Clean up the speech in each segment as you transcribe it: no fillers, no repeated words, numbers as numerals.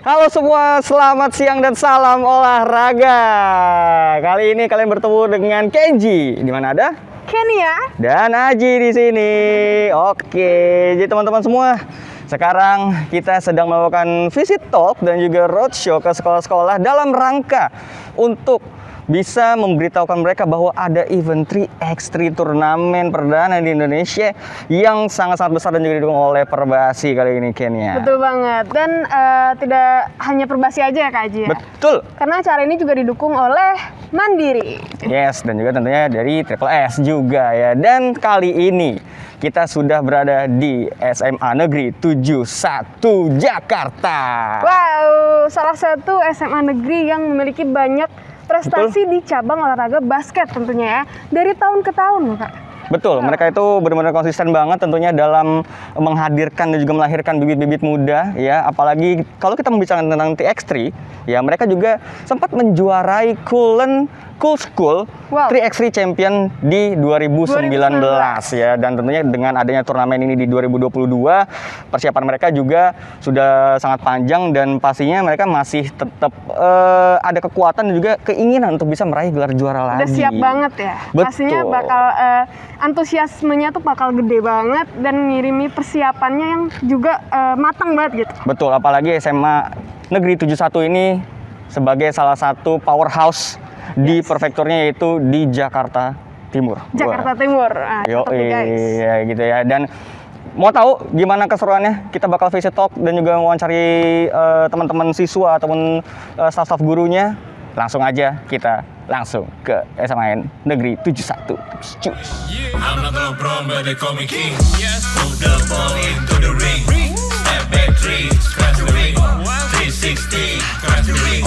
Halo semua, selamat siang dan salam olahraga. Kali ini kalian bertemu dengan Kenji. Di mana ada? Kenia Dan Aji di sini. Oke, jadi teman-teman semua, sekarang kita sedang melakukan visit talk dan juga roadshow ke sekolah-sekolah dalam rangka untuk bisa memberitahukan mereka bahwa ada event 3x3 turnamen perdana di Indonesia yang sangat-sangat besar dan juga didukung oleh Perbasi kali ini, Kenya. Betul banget. Dan tidak hanya Perbasi aja ya Kak Aji ya? Betul. Karena acara ini juga didukung oleh Mandiri. Yes, dan juga tentunya dari Triple S juga ya. Dan kali ini kita sudah berada di SMA Negeri 71 Jakarta. Wow, salah satu SMA negeri yang memiliki banyak prestasi di cabang olahraga basket tentunya ya. Dari tahun ke tahun loh Kak. Betul, mereka itu benar-benar konsisten banget tentunya dalam menghadirkan dan juga melahirkan bibit-bibit muda ya. Apalagi kalau kita membicarakan tentang TX3, ya mereka juga sempat menjuarai Cool School 3x3 Champion di 2019 ya. Dan tentunya dengan adanya turnamen ini di 2022, persiapan mereka juga sudah sangat panjang dan pastinya mereka masih tetap ada kekuatan dan juga keinginan untuk bisa meraih gelar juara lagi. Udah siap banget ya. Betul. Pastinya bakal antusiasmenya tuh bakal gede banget dan ngirimi persiapannya yang juga matang banget gitu. Betul, apalagi SMA Negeri 71 ini sebagai salah satu powerhouse di prefekturnya, yaitu di Jakarta Timur. Jakarta Timur. Ya gitu ya. Dan mau tahu gimana keseruannya? Kita bakal visit talk dan juga wawancari teman-teman siswa ataupun staf-staf gurunya. Langsung aja kita langsung ke SMA Negeri 71. Cus. I'm not no problem, but they call me king. Move the ball into the ring. Step back three, scratch the ring. 360, scratch the ring.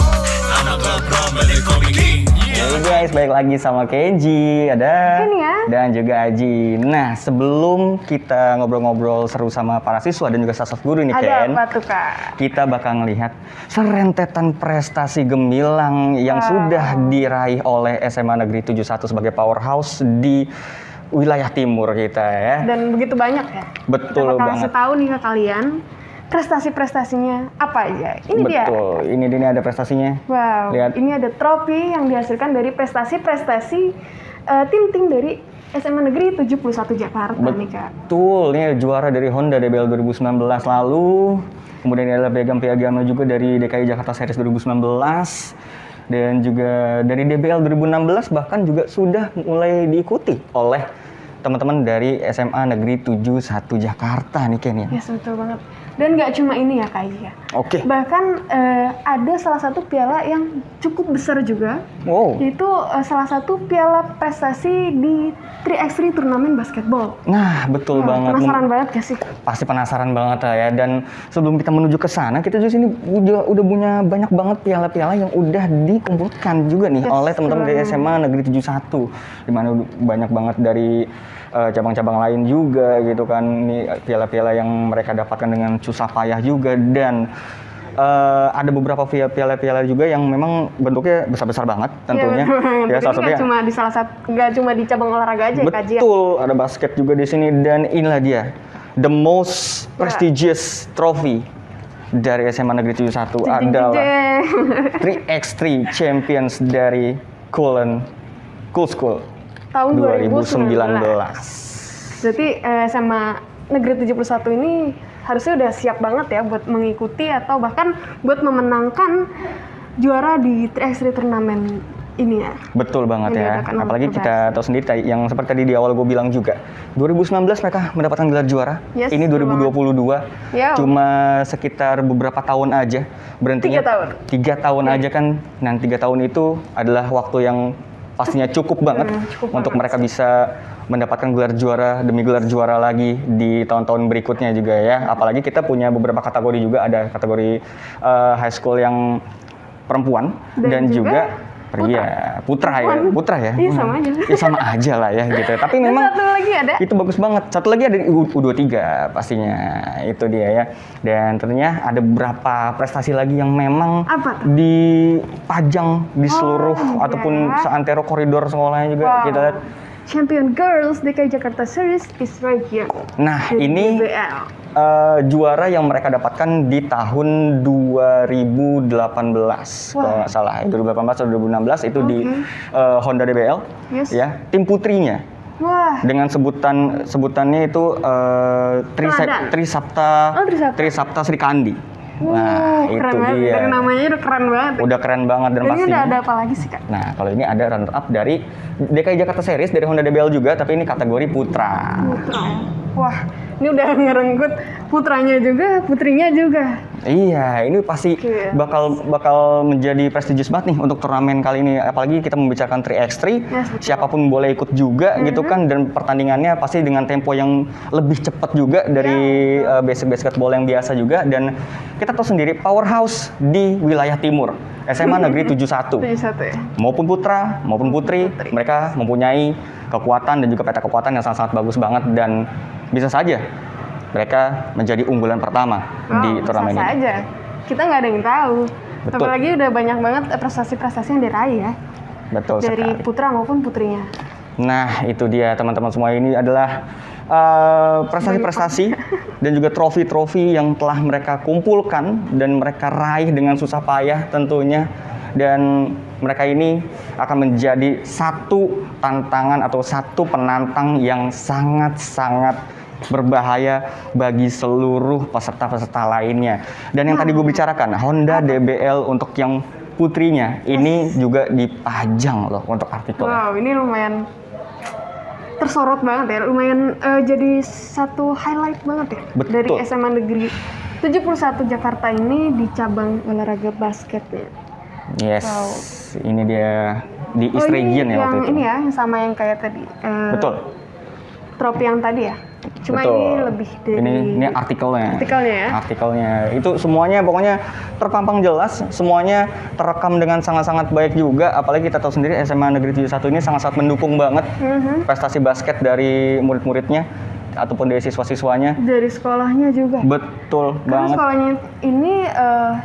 I'm not no problem, but they call me king. Hey guys, balik lagi sama Kenji, ada Kenia dan juga Aji. Nah, sebelum kita ngobrol-ngobrol seru sama para siswa dan juga staf guru nih, Ken, apa tuh Kak? kita bakal ngelihat serentetan prestasi gemilang yang sudah diraih oleh SMA Negeri 71 sebagai powerhouse di wilayah timur kita ya. Dan begitu banyak ya. Betul kita bakal banget. kasih tahu nih ke kalian prestasi-prestasinya apa aja. Ini dia. Betul, ini dia ada prestasinya. Wow, Lihat. ini ada trofi yang dihasilkan dari prestasi-prestasi tim-tim dari SMA Negeri 71 Jakarta nih Kak. Betul, ini juara dari Honda DBL 2019 lalu. Kemudian ada piagam juga dari DKI Jakarta Series 2019. Dan juga dari DBL 2016 bahkan juga sudah mulai diikuti oleh teman-teman dari SMA Negeri 71 Jakarta nih Ken ya. Yes, betul banget. Dan nggak cuma ini ya Kak ya. Oke. Bahkan ada salah satu piala yang cukup besar juga. Wow. Yaitu salah satu piala prestasi di 3x3 turnamen basketball. Nah, betul banget. Penasaran banget gak sih? Pasti penasaran banget lah ya. Dan sebelum kita menuju ke sana, kita juga sini udah punya banyak banget piala-piala yang udah dikumpulkan juga nih oleh teman-teman dari SMA Negeri 71. Di mana banyak banget dari cabang-cabang lain juga gitu kan. Ini piala-piala yang mereka dapatkan dengan susah payah juga. Dan ada beberapa piala-piala juga yang memang bentuknya besar-besar banget tentunya. Ya, salah satunya nggak cuma di cabang olahraga aja. Betul, ada basket juga di sini. Dan inilah dia, the most prestigious trophy dari SMA Negeri 71 adalah 3x3 Champions dari Cool School tahun 2019. 2019. Berarti SMA Negeri 71 ini harusnya udah siap banget ya buat mengikuti atau bahkan buat memenangkan juara di 3x3 turnamen ini ya. Betul banget ya. Apalagi kita tahu sendiri yang seperti tadi di awal gue bilang juga, 2019 mereka mendapatkan gelar juara. Yes, ini 2022 cuma sekitar beberapa tahun aja berhentinya. 3 tahun aja kan. Dan 3 tahun itu adalah waktu yang pastinya cukup banget untuk mereka bisa mendapatkan gelar juara demi gelar juara lagi di tahun-tahun berikutnya juga ya. Apalagi kita punya beberapa kategori juga, ada kategori high school yang perempuan dan juga putra ya. Iya sama aja. Ya sama aja lah ya gitu. Tapi memang satu lagi ada. Itu bagus banget. Satu lagi ada di U23 pastinya. Itu dia ya. Dan tentunya ada beberapa prestasi lagi yang memang dipajang di seluruh ataupun seantero koridor sekolahnya juga kita lihat. Champion Girls DKI Jakarta Series is right here. Nah, Dari ini DBL. juara yang mereka dapatkan di tahun 2018 kalau nggak salah. 2018 atau 2016 itu di Honda DBL. Yes. Ya, tim putrinya. Wah, Dengan sebutannya itu Teladan. Trisapta Oh, Trisapta. Trisapta Sri Kandi. Nah, itu keren banget. dia. Dari namanya udah keren banget. Udah keren banget dan Dan ini pasti. udah ada apa lagi sih, Kak? Nah, kalau ini ada runner up dari DKI Jakarta Series dari Honda DBL juga, tapi ini kategori putra. Putra. Wah, ini udah ngerenggut putranya juga, putrinya juga. Iya, ini pasti Oke. bakal menjadi prestigious banget nih untuk turnamen kali ini. Apalagi kita membicarakan 3x3, Yes, betul. siapapun boleh ikut juga gitu kan, dan pertandingannya pasti dengan tempo yang lebih cepat juga dari basic basketball yang biasa juga. Dan kita tahu sendiri powerhouse di wilayah timur, SMA Negeri 71. 71 ya. Maupun putra maupun putri, mereka mempunyai kekuatan dan juga peta kekuatan yang sangat-sangat bagus banget, dan bisa saja mereka menjadi unggulan pertama di Wow, turnamen bisa ini. aja. Kita nggak ada yang tahu. Betul. Apalagi udah banyak banget prestasi-prestasi yang diraih ya. Betul Dari sekali. putra maupun putrinya. Nah, itu dia teman-teman semua, ini adalah prestasi-prestasi dan juga trofi-trofi yang telah mereka kumpulkan dan mereka raih dengan susah payah tentunya. Dan mereka ini akan menjadi satu tantangan atau satu penantang yang sangat-sangat berbahaya bagi seluruh peserta-peserta lainnya. Dan yang tadi gue bicarakan, Honda DBL untuk yang putrinya ini juga dipajang loh untuk artikel. Wow, ini lumayan tersorot banget ya. Lumayan jadi satu highlight banget ya. Betul. Dari SMA Negeri 71 Jakarta ini di cabang olahraga basketnya. Yes, Wow. ini dia di East ini Region ya yang waktu itu. ini ya, yang sama yang kayak tadi. Betul. Trofi yang tadi ya. Cuma Betul. ini lebih dari Ini artikelnya. artikelnya ya. Artikelnya itu semuanya pokoknya terpampang jelas, semuanya terekam dengan sangat-sangat baik juga. Apalagi kita tahu sendiri SMA Negeri 71 ini sangat-sangat mendukung banget prestasi basket dari murid-muridnya ataupun dari siswa-siswanya. Dari sekolahnya juga. Betul Karena banget. sekolahnya ini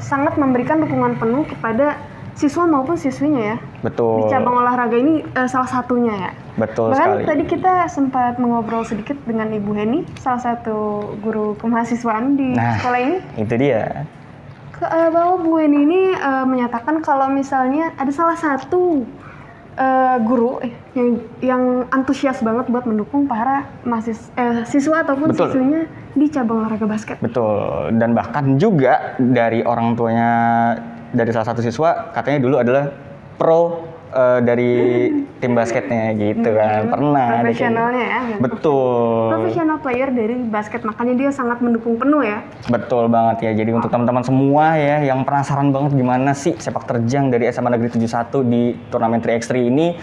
sangat memberikan dukungan penuh kepada siswa maupun siswinya ya. Betul. Di cabang olahraga ini salah satunya ya. Betul Bahkan sekali. tadi kita sempat mengobrol sedikit dengan Ibu Heni, salah satu guru kemahasiswaan di Nah. sekolah ini. Itu dia. Bahwa Bu Heni ini menyatakan kalau misalnya ada salah satu guru yang antusias banget buat mendukung para siswa ataupun Betul. siswinya di cabang olahraga basket. Betul, dan bahkan juga dari orang tuanya dari salah satu siswa katanya dulu adalah pro dari tim basketnya gitu kan, pernah ada kayak Profesionalnya ya. gitu. Betul, Profesional player dari basket, makanya dia sangat mendukung penuh ya. betul banget ya. Jadi untuk teman-teman semua ya yang penasaran banget gimana sih sepak terjang dari SMA Negeri 71 di turnamen 3x3 ini,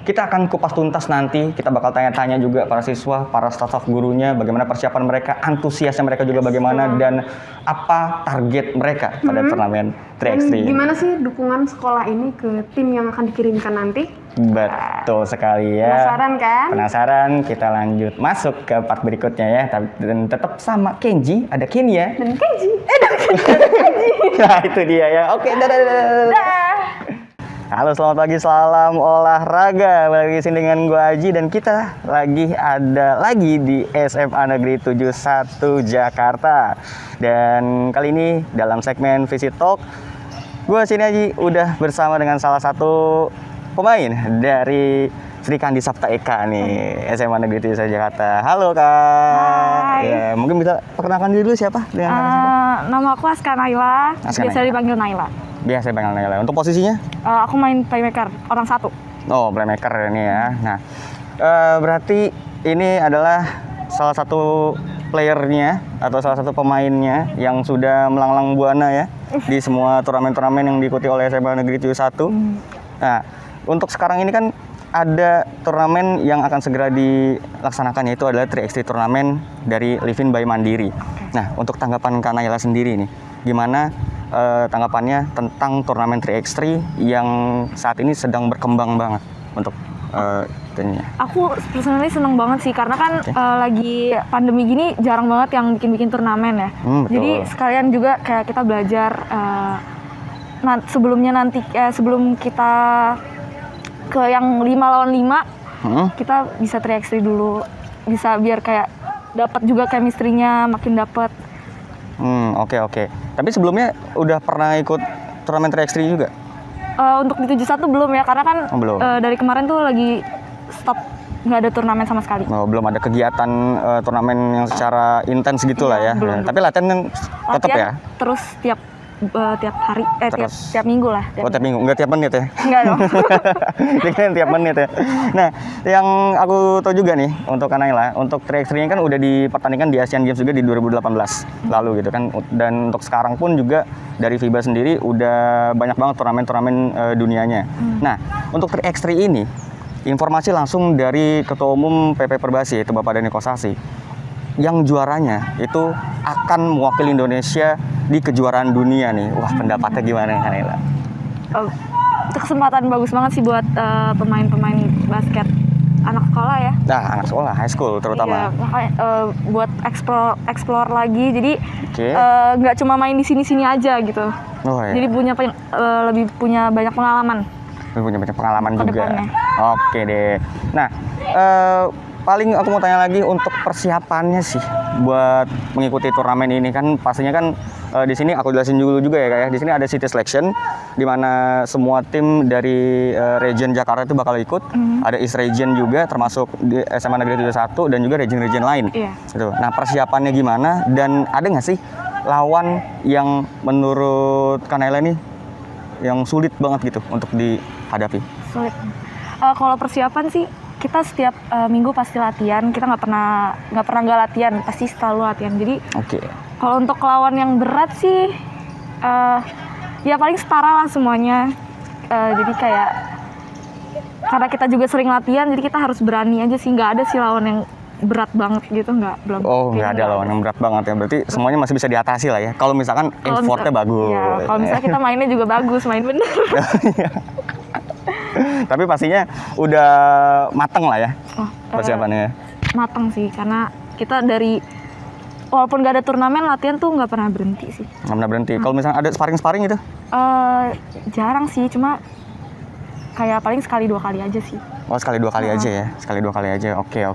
kita akan kupas tuntas nanti. Kita bakal tanya-tanya juga para siswa, para staf gurunya, bagaimana persiapan mereka, antusiasnya mereka juga bagaimana, dan apa target mereka pada turnamen 3x3. Dan gimana sih dukungan sekolah ini ke tim yang akan dikirimkan nanti? Betul sekali ya. Penasaran kan? Penasaran? Kita lanjut masuk ke part berikutnya ya. Dan tetap sama Kenji, ada Kenya. Dan Kenji. Nah itu dia ya. Oke, dadah. Halo, selamat pagi, salam olahraga. Balik lagi sini dengan gue Aji, dan kita ada lagi di SMA Negeri 71 Jakarta. Dan kali ini dalam segmen Visit Talk, gue sini Aji udah bersama dengan salah satu pemain dari Sri Kandi Sapta Eka nih, SMA Negeri 71 Jakarta. Halo Kak. Hai. Ya, mungkin bisa perkenalkan dulu siapa dengan siapa? Nama aku Aska Naila, Aska biasa Naila. dipanggil Naila. Biasa panggil Naila. Untuk posisinya? Aku main playmaker, orang satu. Oh, playmaker ini ya. Nah, berarti ini adalah salah satu playernya atau salah satu pemainnya yang sudah melanglang buana ya di semua turnamen-turnamen yang diikuti oleh SMA Negeri 71. Nah, untuk sekarang ini kan ada turnamen yang akan segera dilaksanakan, yaitu adalah 3x3 turnamen dari Livin by Mandiri. Nah, untuk tanggapan Kak Naila sendiri nih, gimana tanggapannya tentang turnamen 3x3 yang saat ini sedang berkembang banget untuk itunya? Aku personally seneng banget sih, karena kan lagi pandemi gini jarang banget yang bikin-bikin turnamen ya. Betul. Jadi sekalian juga kayak kita belajar sebelum kita ke yang 5 lawan 5, kita bisa 3x3 dulu, bisa biar kayak dapat juga chemistry-nya makin dapat. Oke. Tapi sebelumnya udah pernah ikut turnamen 3x3 juga? Untuk di 71 belum ya, karena kan Belum. dari kemarin tuh lagi stop, nggak ada turnamen sama sekali. Belum ada kegiatan turnamen yang secara intens gitu lah ya. belum. Tapi latihan kan tetap ya? Terus tiap hari, Terus. tiap minggu lah. Tiap minggu, nggak tiap menit ya? Enggak dong. Dikirain tiap menit ya. Nah, yang aku tahu juga nih untuk Kanaila, untuk 3x3 ini kan udah dipertandingkan di Asian Games juga di 2018 lalu gitu kan. Dan untuk sekarang pun juga dari FIBA sendiri udah banyak banget turnamen-turnamen dunianya. Nah, untuk 3x3 ini informasi langsung dari Ketua Umum PP Perbasi yaitu Bapak Dhani Kosasi. Yang juaranya itu akan mewakili Indonesia di kejuaraan dunia nih. Wah, pendapatnya gimana nih Kanaila? Itu kesempatan bagus banget sih buat pemain-pemain basket anak sekolah ya. Nah, anak sekolah, high school terutama. Iya, makanya buat explore lagi. Jadi Oke. nggak cuma main di sini-sini aja gitu. Oh, iya. Jadi lebih punya banyak pengalaman. Punya banyak pengalaman Ke juga. depannya. Oke deh. Nah, paling aku mau tanya lagi untuk persiapannya sih buat mengikuti turnamen ini kan pastinya kan di sini aku jelasin dulu juga ya kayak di sini ada city selection di mana semua tim dari region Jakarta itu bakal ikut. Ada East Region juga termasuk di SMA Negeri 71 dan juga region-region lain. Iya. Gitu. Nah, persiapannya gimana dan ada nggak sih lawan yang menurut Kanaila nih yang sulit banget gitu untuk dihadapi? Sulit. Kalau persiapan sih kita setiap minggu pasti latihan. Kita nggak pernah latihan, pasti selalu latihan. Jadi Oke. kalau untuk lawan yang berat sih ya paling setara lah semuanya. Jadi kayak karena kita juga sering latihan, jadi kita harus berani aja sih. Nggak ada sih lawan yang berat banget gitu, belum. Oh, nggak ada lawan yang berat banget ya. Berarti semuanya masih bisa diatasi lah ya. Kalau misalkan effortnya bagus. Ya, kalau misalnya kita mainnya juga bagus, main bener. Tapi pastinya udah mateng lah ya persiapannya. Mateng sih, karena kita walaupun nggak ada turnamen, latihan tuh nggak pernah berhenti sih. Nggak pernah berhenti. Kalau misalnya ada sparring gitu? Jarang sih, cuma kayak paling sekali 2 kali aja sih. Oh, sekali 2 kali aja ya. Sekali 2 kali aja. Oke.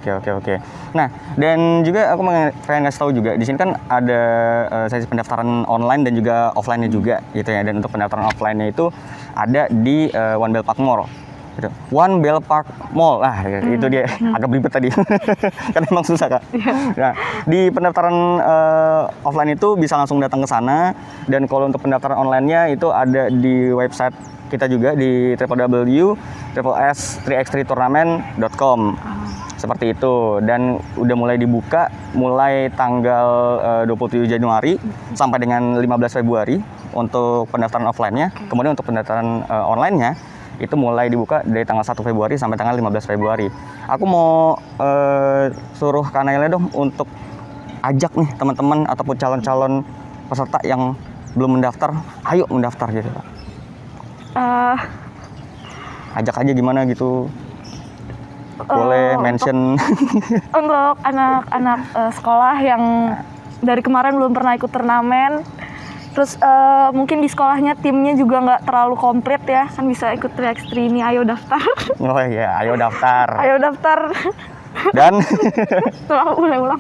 Nah, dan juga aku pengen ngasih tahu juga di sini kan ada sesi pendaftaran online dan juga offline-nya juga gitu ya. Dan untuk pendaftaran offline-nya itu ada di One Bell Park Mall. Gitu. One Bell Park Mall. Itu dia agak belibet tadi. Kan emang susah, Kak. Nah, di pendaftaran offline itu bisa langsung datang ke sana dan kalau untuk pendaftaran online-nya itu ada di website kita juga di www.s3x3tournament.com. Seperti itu dan udah mulai dibuka mulai tanggal 27 Januari sampai dengan 15 Februari untuk pendaftaran offline-nya. Kemudian untuk pendaftaran online-nya itu mulai dibuka dari tanggal 1 Februari sampai tanggal 15 Februari. Aku mau suruh Kanaila dong untuk ajak nih teman-teman ataupun calon-calon peserta yang belum mendaftar, ayo mendaftar gitu. Ajak aja gimana gitu. Boleh mention. Untuk anak-anak sekolah yang dari kemarin belum pernah ikut turnamen, terus mungkin di sekolahnya timnya juga nggak terlalu komplit ya, kan bisa ikut 3x3 ini, ayo daftar. Oh iya, ayo daftar. Ayo daftar. Dan ulang.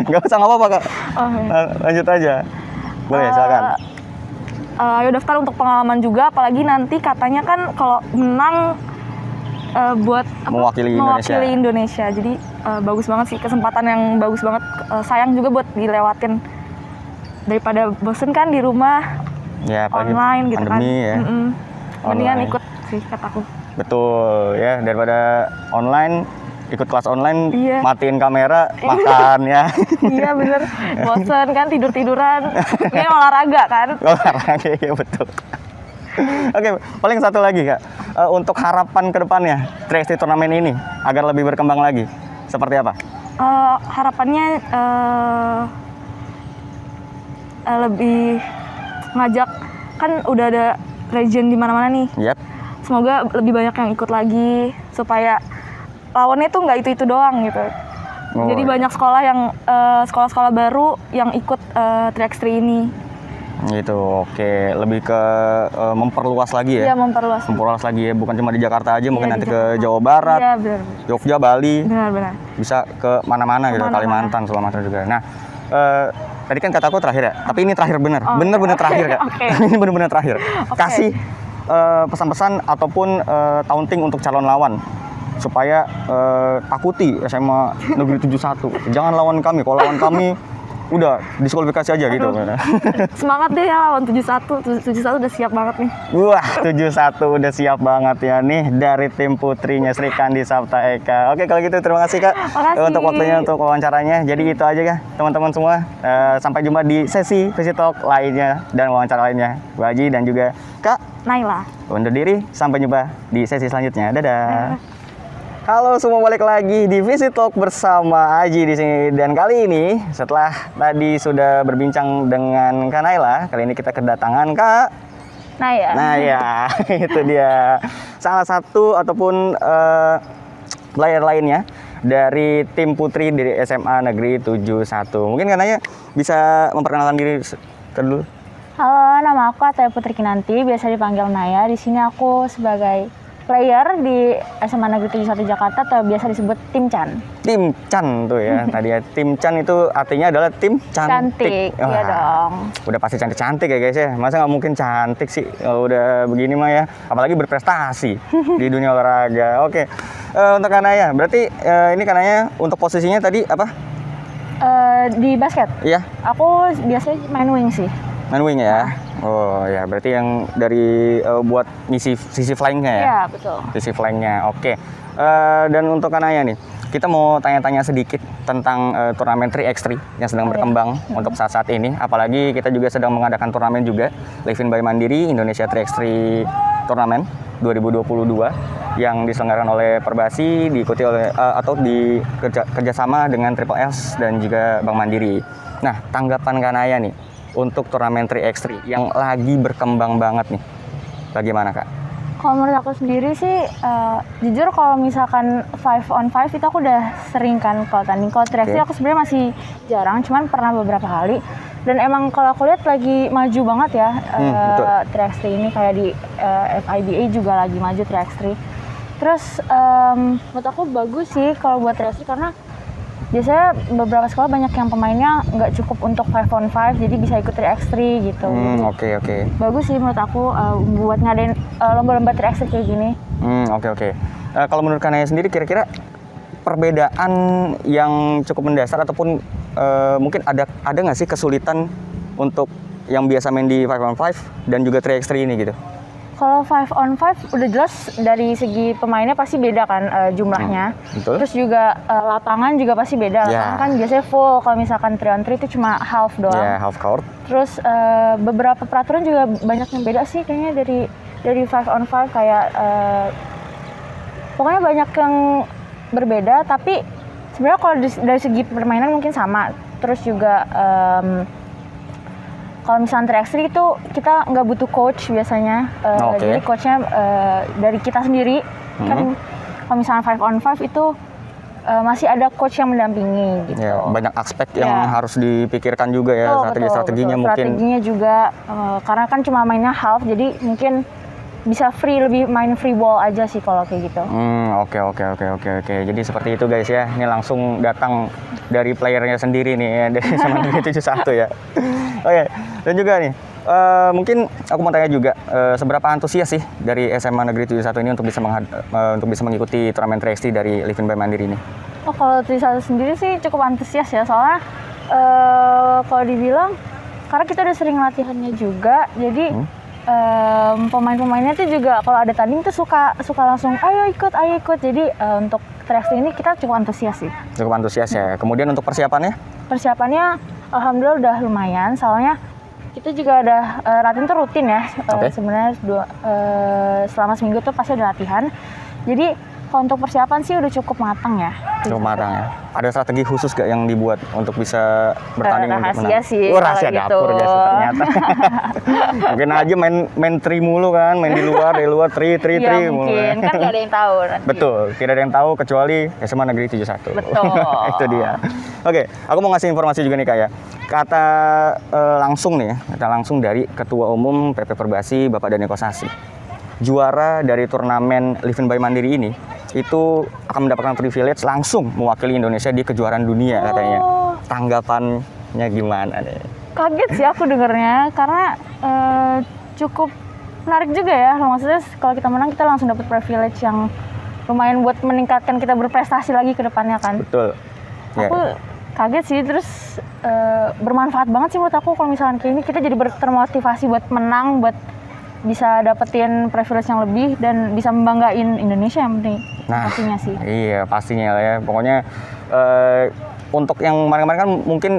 nggak usah nggak apa-apa, Kak. Oh, iya. Lanjut aja. Boleh, silakan. Ayo daftar untuk pengalaman juga, apalagi nanti katanya kan kalau menang buat Mewakili Indonesia. Jadi bagus banget sih, kesempatan yang bagus banget. Sayang juga buat dilewatin, daripada bosen kan di rumah Ya, apalagi online gitu kan. pandemi ya. Mendingan Online. ikut sih kataku. Betul ya, daripada online ikut kelas online, Iya. matiin kamera, makan ya. Iya bener, bosen kan tidur-tiduran. Ini olahraga kan. Olahraga, ya betul. Oke, paling satu lagi, Kak. Untuk harapan ke depannya 3x3 turnamen ini agar lebih berkembang lagi, seperti apa? Harapannya lebih ngajak, kan udah ada region di mana-mana nih. Yap. Semoga lebih banyak yang ikut lagi supaya lawannya tuh nggak itu doang gitu. Oh, Jadi iya. banyak sekolah yang sekolah-sekolah baru yang ikut 3x3 ini. Gitu, oke. Lebih ke memperluas lagi Iya, ya? memperluas. Memperluas lagi ya, bukan cuma di Jakarta aja, mungkin Iya, nanti di ke Jakarta. Jawa Barat, Iya, benar. Jogja, Bali, Benar. bisa ke mana-mana gitu, Kemana-mana. Kalimantan, Sumatera juga. Nah, tadi kan kataku terakhir ya, tapi ini terakhir bener, Oh, bener-bener oke, terakhir Kak. oke. Ini bener-bener terakhir. Oke. Kasih pesan-pesan ataupun taunting untuk calon lawan supaya takuti SMA Negeri 71. Jangan lawan kami, kalau lawan kami udah diskualifikasi aja gitu. Semangat deh ya lawan 71. 71 udah siap banget nih. Wah, 71 udah siap banget ya nih dari tim putrinya Sri Kandi Sapta Eka. Oke, kalau gitu terima kasih Kak Makasih. untuk waktunya untuk wawancaranya. Jadi itu aja ya teman-teman semua. Sampai jumpa di sesi Visit Talk lainnya dan wawancara lainnya. Bu Haji dan juga Kak Naila. undur diri. Sampai jumpa di sesi selanjutnya. Dadah. Halo semua, balik lagi di Visit Talk bersama Aji di sini, dan kali ini setelah tadi sudah berbincang dengan Kak Naila, kali ini kita kedatangan Kak. Nah ya, itu dia salah satu ataupun player lainnya dari tim putri dari SMA Negeri 71. Mungkin Kak Naila bisa memperkenalkan diri dulu. Halo, nama aku Ataya Putri Kinanti, biasa dipanggil Naya. Di sini aku sebagai player di SMA Negeri 71 Jakarta atau biasa disebut Tim Chan. Tim Chan tuh ya. Tadi ya, Tim Chan itu artinya adalah tim cantik. Cantik, iya dong. Udah pasti cantik-cantik ya guys ya. Masa nggak mungkin cantik sih kalau udah begini mah ya. Apalagi berprestasi di dunia olahraga. Oke. Untuk Kanaya, berarti ini Kanaya untuk posisinya tadi apa? Di basket, Iya, aku biasanya main wing sih. main wing ya. Oh ya, berarti yang dari buat misi sisi flanknya ya. Iya, betul. Sisi flanknya. Oke. Dan untuk Kanaya nih, kita mau tanya-tanya sedikit tentang turnamen 3x3 yang sedang berkembang untuk saat-saat ini. Apalagi kita juga sedang mengadakan turnamen juga, Livin by Mandiri Indonesia 3x3 Turnamen 2022 yang diselenggarakan oleh Perbasi, diikuti oleh atau di kerjasama dengan Triple S dan juga Bank Mandiri. Nah, tanggapan Kanaya nih untuk turnamen 3x3 yang lagi berkembang banget nih, bagaimana Kak? Kalau menurut aku sendiri sih, jujur kalau misalkan 5-on-5 itu aku udah sering kan kalau tanding. Kalau 3x3 aku sebenarnya masih jarang, cuman pernah beberapa kali. Dan emang kalau aku lihat lagi maju banget ya 3x3 ini, kayak di FIBA juga lagi maju 3x3. Terus menurut aku bagus sih kalau buat 3x3 karena biasanya beberapa sekolah banyak yang pemainnya nggak cukup untuk 5-on-5, jadi bisa ikut 3x3 gitu. Oke. Bagus sih menurut aku buat ngadain lomba-lomba 3x3 kayak gini. Oke. Kalau menurut Kanaya sendiri kira-kira perbedaan yang cukup mendasar ataupun mungkin ada nggak sih kesulitan untuk yang biasa main di 5-on-5 dan juga 3x3 ini gitu? Kalau 5-on-5 udah jelas dari segi pemainnya pasti beda kan jumlahnya. Betul. Terus juga lapangan juga pasti beda. Lapangan kan biasanya full, kalau misalkan 3-on-3 itu cuma half doang. Ya, half court. Terus beberapa peraturan juga banyak yang beda sih kayaknya dari 5-on-5 kayak pokoknya banyak yang berbeda, tapi sebenarnya kalau dari segi permainan mungkin sama. Terus juga kalau misalnya 3x3 itu kita nggak butuh coach biasanya, jadi coachnya dari kita sendiri. Kan kalau misalnya 5-on-5 itu masih ada coach yang mendampingi gitu. Ya, banyak aspek yang harus dipikirkan juga ya, strategi-strateginya mungkin. Strateginya juga, karena kan cuma mainnya half, jadi mungkin bisa lebih main free ball aja sih kalau kayak gitu. Oke. Jadi seperti itu guys ya. Ini langsung datang dari playernya sendiri nih ya, dari SMA Negeri 71 ya. Oke. Dan juga nih, mungkin aku mau tanya juga, seberapa antusias sih dari SMA Negeri 71 ini untuk bisa mengikuti turnamen 3x3 dari Livin by Mandiri ini? Oh, kalau 71 sendiri sih cukup antusias ya, soalnya kalau dibilang karena kita udah sering latihannya juga, jadi pemain-pemainnya tuh juga kalau ada tanding tuh suka langsung ayo ikut. Jadi untuk 3x3 ini kita cukup antusias sih. Cukup antusias ya. Kemudian untuk persiapannya? Persiapannya alhamdulillah udah lumayan, soalnya kita juga ada latihan tuh rutin ya. Sebenarnya selama seminggu tuh pasti ada latihan. Jadi Kalau untuk persiapan sih udah cukup matang ya. Cukup matang ya. Ada strategi khusus gak yang dibuat untuk bisa bertanding untuk Rahasia menang? sih, Oh, rahasia kalau dapur gitu. guys ternyata. Mungkin aja main tri mulu kan, main di luar tri Iya mulu. mungkin, kan gak ada yang tahu nanti. Betul, tidak ada yang tahu kecuali SMA Negeri 71. Betul. Itu dia. Oke, aku mau ngasih informasi juga nih Kak ya. Kata langsung nih ya, kata langsung dari Ketua Umum PP Perbasi Bapak Daniko Sasi. Juara dari turnamen Live in by Mandiri ini itu akan mendapatkan privilege langsung mewakili Indonesia di kejuaraan dunia katanya. Tanggapannya gimana nih? Kaget sih aku dengernya karena cukup menarik juga ya. Maksudnya kalau kita menang kita langsung dapat privilege yang lumayan buat meningkatkan kita berprestasi lagi ke depannya kan. Betul. Ya. Aku kaget sih, terus bermanfaat banget sih menurut aku kalau misalkan kayak ini kita jadi termotivasi buat menang, buat bisa dapetin privilege yang lebih dan bisa membanggain Indonesia yang penting. Nah, pastinya sih. Iya, pastinya lah ya. Pokoknya untuk yang kemarin-kemarin kan mungkin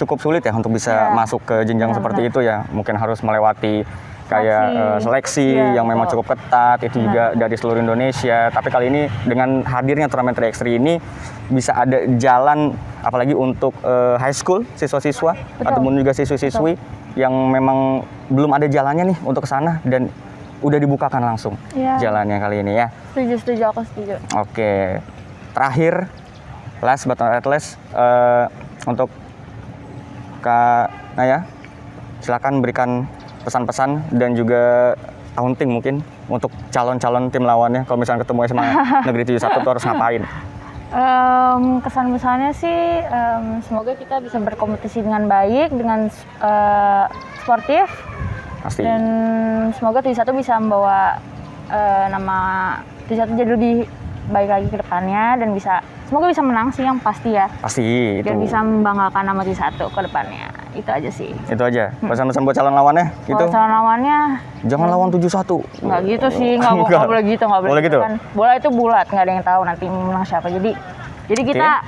cukup sulit ya untuk bisa masuk ke jenjang seperti itu ya. Mungkin harus melewati kayak seleksi yang memang cukup ketat, itu juga dari seluruh Indonesia. Tapi kali ini dengan hadirnya turnamen 3x3 ini bisa ada jalan apalagi untuk high school siswa-siswa ataupun juga siswi-siswi yang memang belum ada jalannya nih untuk ke sana dan udah dibukakan langsung jalannya kali ini ya. Setuju, aku setuju. Oke. Terakhir, last but not least, untuk Kak Naya, silakan berikan pesan-pesan dan juga taunting mungkin untuk calon-calon tim lawannya kalau misalnya ketemu SMA Negeri 71 tuh harus ngapain? Kesan-pesannya sih semoga kita bisa berkompetisi dengan baik, dengan sportif. Pasti. Dan semoga 71 bisa membawa nama 71 jadi lebih baik lagi ke depannya dan semoga bisa menang sih yang pasti ya. Pasti itu. Biar bisa membanggakan nama 71 ke depannya. Itu aja sih. Itu aja. Pesan-pesan buat calon lawannya gitu. Kalau calon lawannya Jangan lawan 71. nggak gitu sih, nggak boleh gitu, nggak boleh Boleh gitu? Kan. Bola itu bulat, nggak ada yang tahu nanti menang siapa. Jadi kita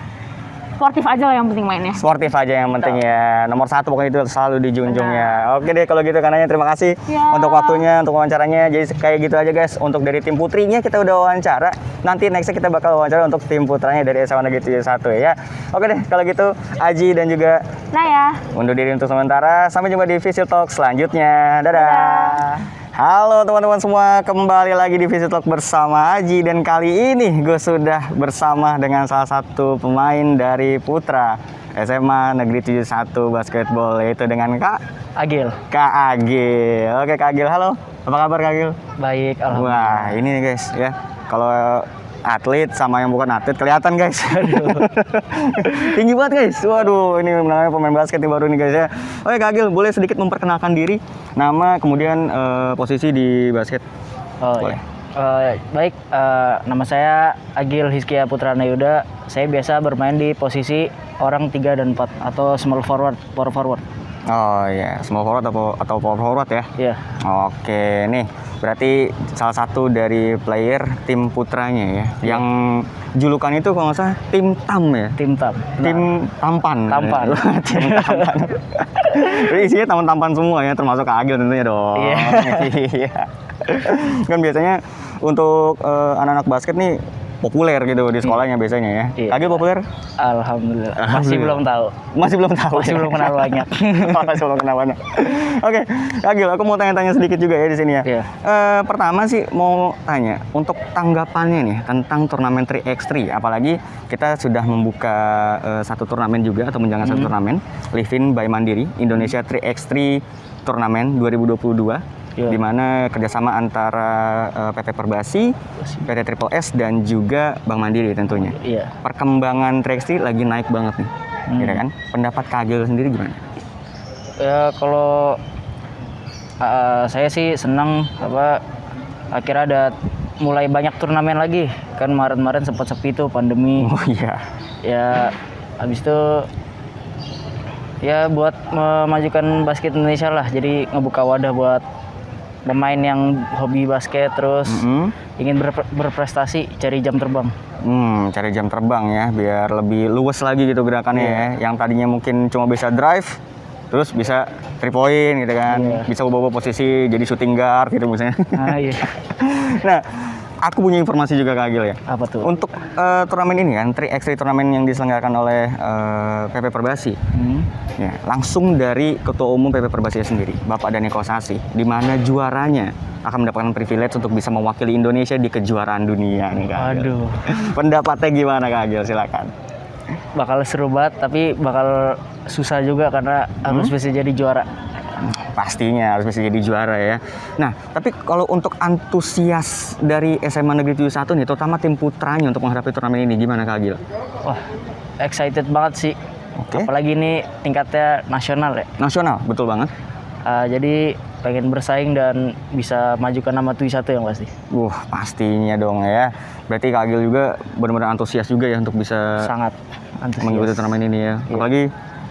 sportif aja lah yang penting mainnya. Sportif aja yang penting ya. Nomor 1 pokoknya itu selalu dijunjung ya. Oke deh kalau gitu Kananya terima kasih untuk waktunya, untuk wawancaranya. Jadi kayak gitu aja guys. Untuk dari tim putrinya kita udah wawancara. Nanti nextnya kita bakal wawancara untuk tim putranya dari SMA Negeri 71 ya. Oke deh kalau gitu Aji dan juga Naya. undur diri untuk sementara. Sampai jumpa di Visit Talk selanjutnya. Dadah. Halo teman-teman semua, kembali lagi di Visit Talk bersama Aji. Dan kali ini gue sudah bersama dengan salah satu pemain dari Putra SMA Negeri 71 Basketball, yaitu dengan Kak Agil. Kak Agil. Oke Kak Agil, halo. Apa kabar Kak Agil? Baik, alhamdulillah. Wah ini nih guys ya, kalau atlet sama yang bukan atlet kelihatan guys. Tinggi banget guys. Waduh, ini namanya pemain basket yang baru nih guys ya. Oke Kak Agil, boleh sedikit memperkenalkan diri, nama kemudian posisi di basket? Oh Boleh. ya. Baik, nama saya Agil Hizkia Putra Nayuda. Saya biasa bermain di posisi orang 3 dan 4 atau small forward, power forward. Oh iya, small forward atau power forward ya? Iya. Oke, nih berarti salah satu dari player tim putranya ya, yang julukan itu kalau nggak salah tim TAM ya? Tim TAM. Tim tampan. Tampan. Tim tampan. Jadi isinya tampan-tampan semua ya, termasuk Kak Agil tentunya dong. Iya. Iya. Kan biasanya untuk anak-anak basket nih populer gitu di sekolahnya biasanya ya. Iya. Kak Agil populer? Alhamdulillah. Masih belum tahu. Masih belum tahu. Masih belum kenal banyak. Masih belum kenal banyak. Oke, Kak Agil, aku mau tanya-tanya sedikit juga ya di sini ya. Iya. Pertama sih mau tanya untuk tanggapannya nih tentang turnamen 3x3, apalagi kita sudah membuka satu turnamen juga atau menjalankan satu turnamen Live in by Mandiri Indonesia 3x3 Turnamen 2022. Iya. Di mana kerjasama antara PP Perbasi, PT Triple S dan juga Bank Mandiri tentunya. Iya. Perkembangan 3x3 lagi naik banget nih, gitu kan? Pendapat Kak Agil sendiri gimana? Ya kalau saya sih senang akhirnya ada mulai banyak turnamen lagi. Kan kemarin sempat sepi tuh pandemi. Oh iya. Ya habis itu ya buat memajukan basket Indonesia lah. Jadi ngebuka wadah buat pemain yang hobi basket terus ingin berprestasi, cari jam terbang. Cari jam terbang ya, biar lebih luwes lagi gitu gerakannya ya. Yang tadinya mungkin cuma bisa drive, terus bisa 3 point gitu kan. Bisa ubah-ubah posisi jadi shooting guard gitu misalnya. Ah, iya. Nah, aku punya informasi juga Kak Agil ya. Apa tuh? Untuk turnamen ini kan, 3x3 turnamen yang diselenggarakan oleh PP Perbasi. Ya, langsung dari Ketua Umum PP Perbasi sendiri, Bapak Dani Kosasi, di mana juaranya akan mendapatkan privilege untuk bisa mewakili Indonesia di kejuaraan dunia nih Kak Agil. Aduh, Pendapatnya gimana Kak Agil? Silakan. bakal seru banget tapi bakal susah juga karena harus bisa jadi juara. Pastinya harus bisa jadi juara ya. Nah, tapi kalau untuk antusias dari SMA Negeri 71 nih, terutama tim putranya untuk menghadapi turnamen ini, gimana Kak Agil? Wah, excited banget sih. Oke. Apalagi ini tingkatnya nasional ya. Nasional, betul banget. Jadi pengen bersaing dan bisa majukan nama TUI 1 yang pasti. Pastinya dong ya. Berarti Kak Agil juga benar-benar antusias juga ya untuk bisa Sangat mengikuti antusias. turnamen ini ya. Iya. Apalagi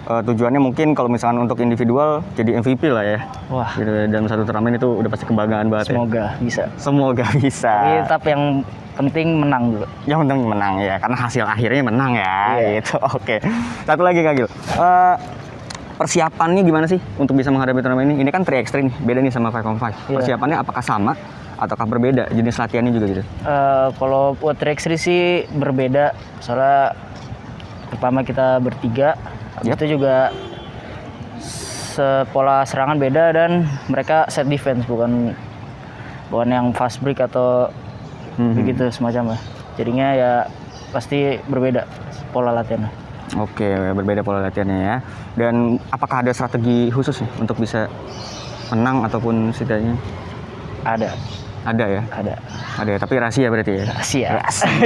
tujuannya mungkin kalau misalkan untuk individual jadi MVP lah ya. Wah, Gitu, dalam satu turnamen itu udah pasti kebanggaan banget ya. semoga bisa. Semoga bisa. Tapi tetap yang penting menang dulu. Yang penting menang ya, karena hasil akhirnya menang ya, Iya. gitu. Oke. Satu lagi Kak Gil. Persiapannya gimana sih untuk bisa menghadapi turnamen ini? Ini kan 3x3 nih, beda nih sama 5on5. Iya. Persiapannya apakah sama ataukah berbeda jenis latihannya juga gitu? Kalau buat Rex sih berbeda. Soalnya pertama kita bertiga, habis Yap. itu juga pola serangan beda dan mereka set defense bukan yang fast break atau begitu semacamnya. Jadinya ya pasti berbeda pola latihannya. Oke, berbeda pola latihannya ya. Dan apakah ada strategi khusus nih untuk bisa menang ataupun setidaknya? Ada, Ada ya? ada. Ada ya, tapi rahasia berarti ya? Rahasia.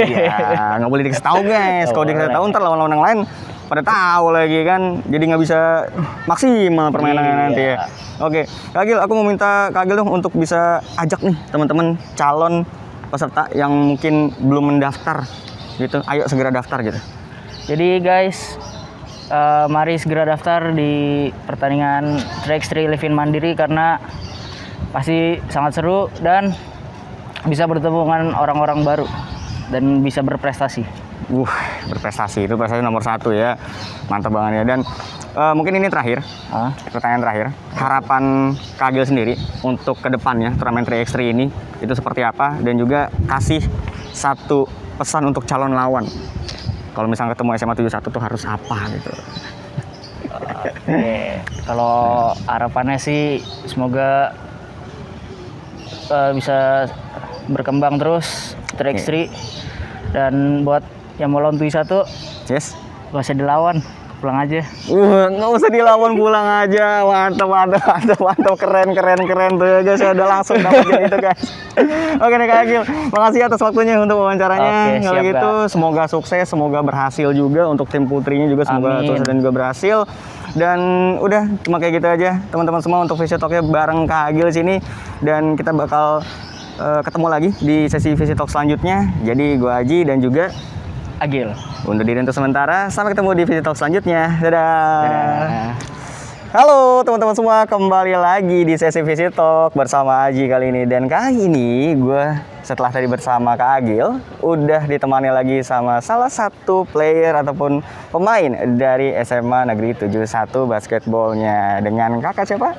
Iya, nggak boleh dikasih tahu guys. Kalau Oh, dikasih boleh. tahu ntar lawan-lawan yang lain pada tahu lagi kan, jadi nggak bisa maksimal permainannya Iya. nanti ya. Oke, Kak Agil, aku mau minta Kak Agil dong untuk bisa ajak nih teman-teman calon peserta yang mungkin belum mendaftar gitu. Ayo segera daftar gitu. Jadi guys, mari segera daftar di pertandingan Track3 Livin Mandiri karena pasti sangat seru dan bisa bertemu dengan orang-orang baru dan bisa berprestasi. Berprestasi itu prestasi nomor 1 ya. Mantap banget ya. Dan mungkin ini terakhir, pertanyaan terakhir. Harapan Kak Agil sendiri untuk ke depannya turnamen 3x3 ini itu seperti apa, dan juga kasih satu pesan untuk calon lawan. Kalau misalnya ketemu SMA 71 tuh harus apa gitu. Kalau harapannya sih semoga bisa berkembang terus Track3 dan buat yang mau lawan TUI 1 Yes. gak usah dilawan, pulang aja. Nggak usah dilawan, pulang aja. Mantap. Keren tuh ya guys. Udah langsung dapetin itu guys. Oke nih Kak Agil, makasih atas waktunya untuk wawancaranya. Oke, Kalau siap, gitu semoga sukses, semoga berhasil juga untuk tim putrinya juga, semoga Amin. sukses dan juga berhasil. Dan udah cuma kayak gitu aja teman-teman semua untuk Visit Talk-nya bareng Kak Agil sini, dan kita bakal ketemu lagi di sesi Visit Talk selanjutnya. Jadi gua Aji dan juga Agil. undur diri untuk sementara. Sampai ketemu di Visit Talk selanjutnya. Dadah. Dadah. Halo teman-teman semua, kembali lagi di sesi Visit Talk bersama Aji kali ini. Dan kali ini gue setelah tadi bersama Kak Agil, udah ditemani lagi sama salah satu player ataupun pemain dari SMA Negeri 71 basketballnya. Dengan kakak siapa?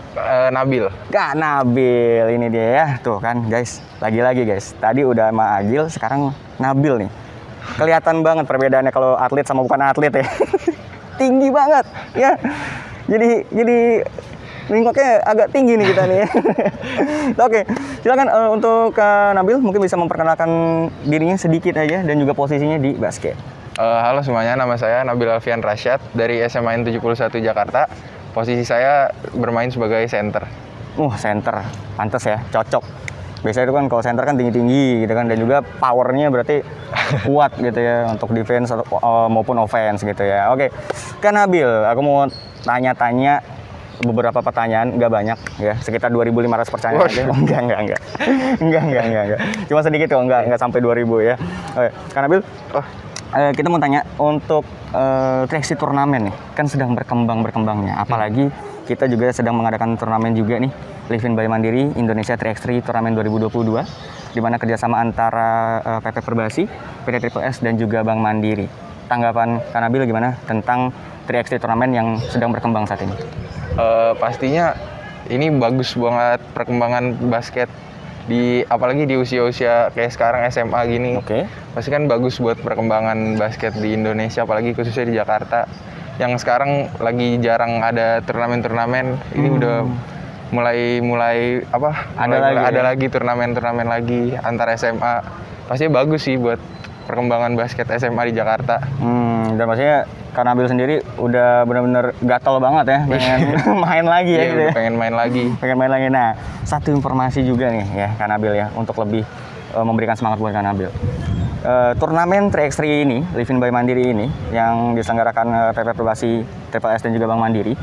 Nabil. Kak Nabil, ini dia ya. Tuh kan guys, lagi-lagi guys. Tadi udah sama Agil, sekarang Nabil nih. Kelihatan banget perbedaannya kalau atlet sama bukan atlet ya. Tinggi banget ya. Jadi lingkupnya agak tinggi nih kita nih ya. Oke, silakan untuk Kak Nabil mungkin bisa memperkenalkan dirinya sedikit aja dan juga posisinya di basket. Halo semuanya, nama saya Nabil Alfian Rasyad dari SMA N 71 Jakarta. Posisi saya bermain sebagai center. Center. Pantes ya, cocok. Biasanya itu kan kalau center kan tinggi-tinggi gitu kan, dan juga powernya berarti kuat gitu ya untuk defense maupun offense gitu ya. Oke, Kak Nabil, aku mau tanya-tanya beberapa pertanyaan, nggak banyak ya, sekitar 2.500 pertanyaan aja. Enggak. Cuma sedikit kok, enggak sampai 2.000 ya. Oke, Kak Nabil, kita mau tanya untuk 3x3 turnamen nih, kan sedang berkembangnya. Apalagi kita juga sedang mengadakan turnamen juga nih, Livin by Mandiri Indonesia 3x3 Turnamen 2022, di mana kerjasama antara PP Perbasi, PT Triple S dan juga Bank Mandiri. Tanggapan Kak Nabil gimana tentang 3x3 turnamen yang sedang berkembang saat ini? Pastinya ini bagus banget perkembangan basket apalagi di usia-usia kayak sekarang SMA gini. Oke. Pasti kan bagus buat perkembangan basket di Indonesia, apalagi khususnya di Jakarta. Yang sekarang lagi jarang ada turnamen-turnamen, ini udah mulai ada lagi turnamen-turnamen lagi antar SMA. Pasti bagus sih buat perkembangan basket SMA di Jakarta. Dan maksudnya Kak Nabil sendiri udah benar-benar gatel banget ya pengen main lagi ya Iya, gitu ya. pengen main lagi. Pengen main lagi. Nah, satu informasi juga nih ya Kak Nabil ya untuk lebih memberikan semangat buat Kak Nabil. Turnamen 3x3 ini, Livin by Mandiri ini yang diselenggarakan PP Perbasi, Triple S dan juga Bank Mandiri,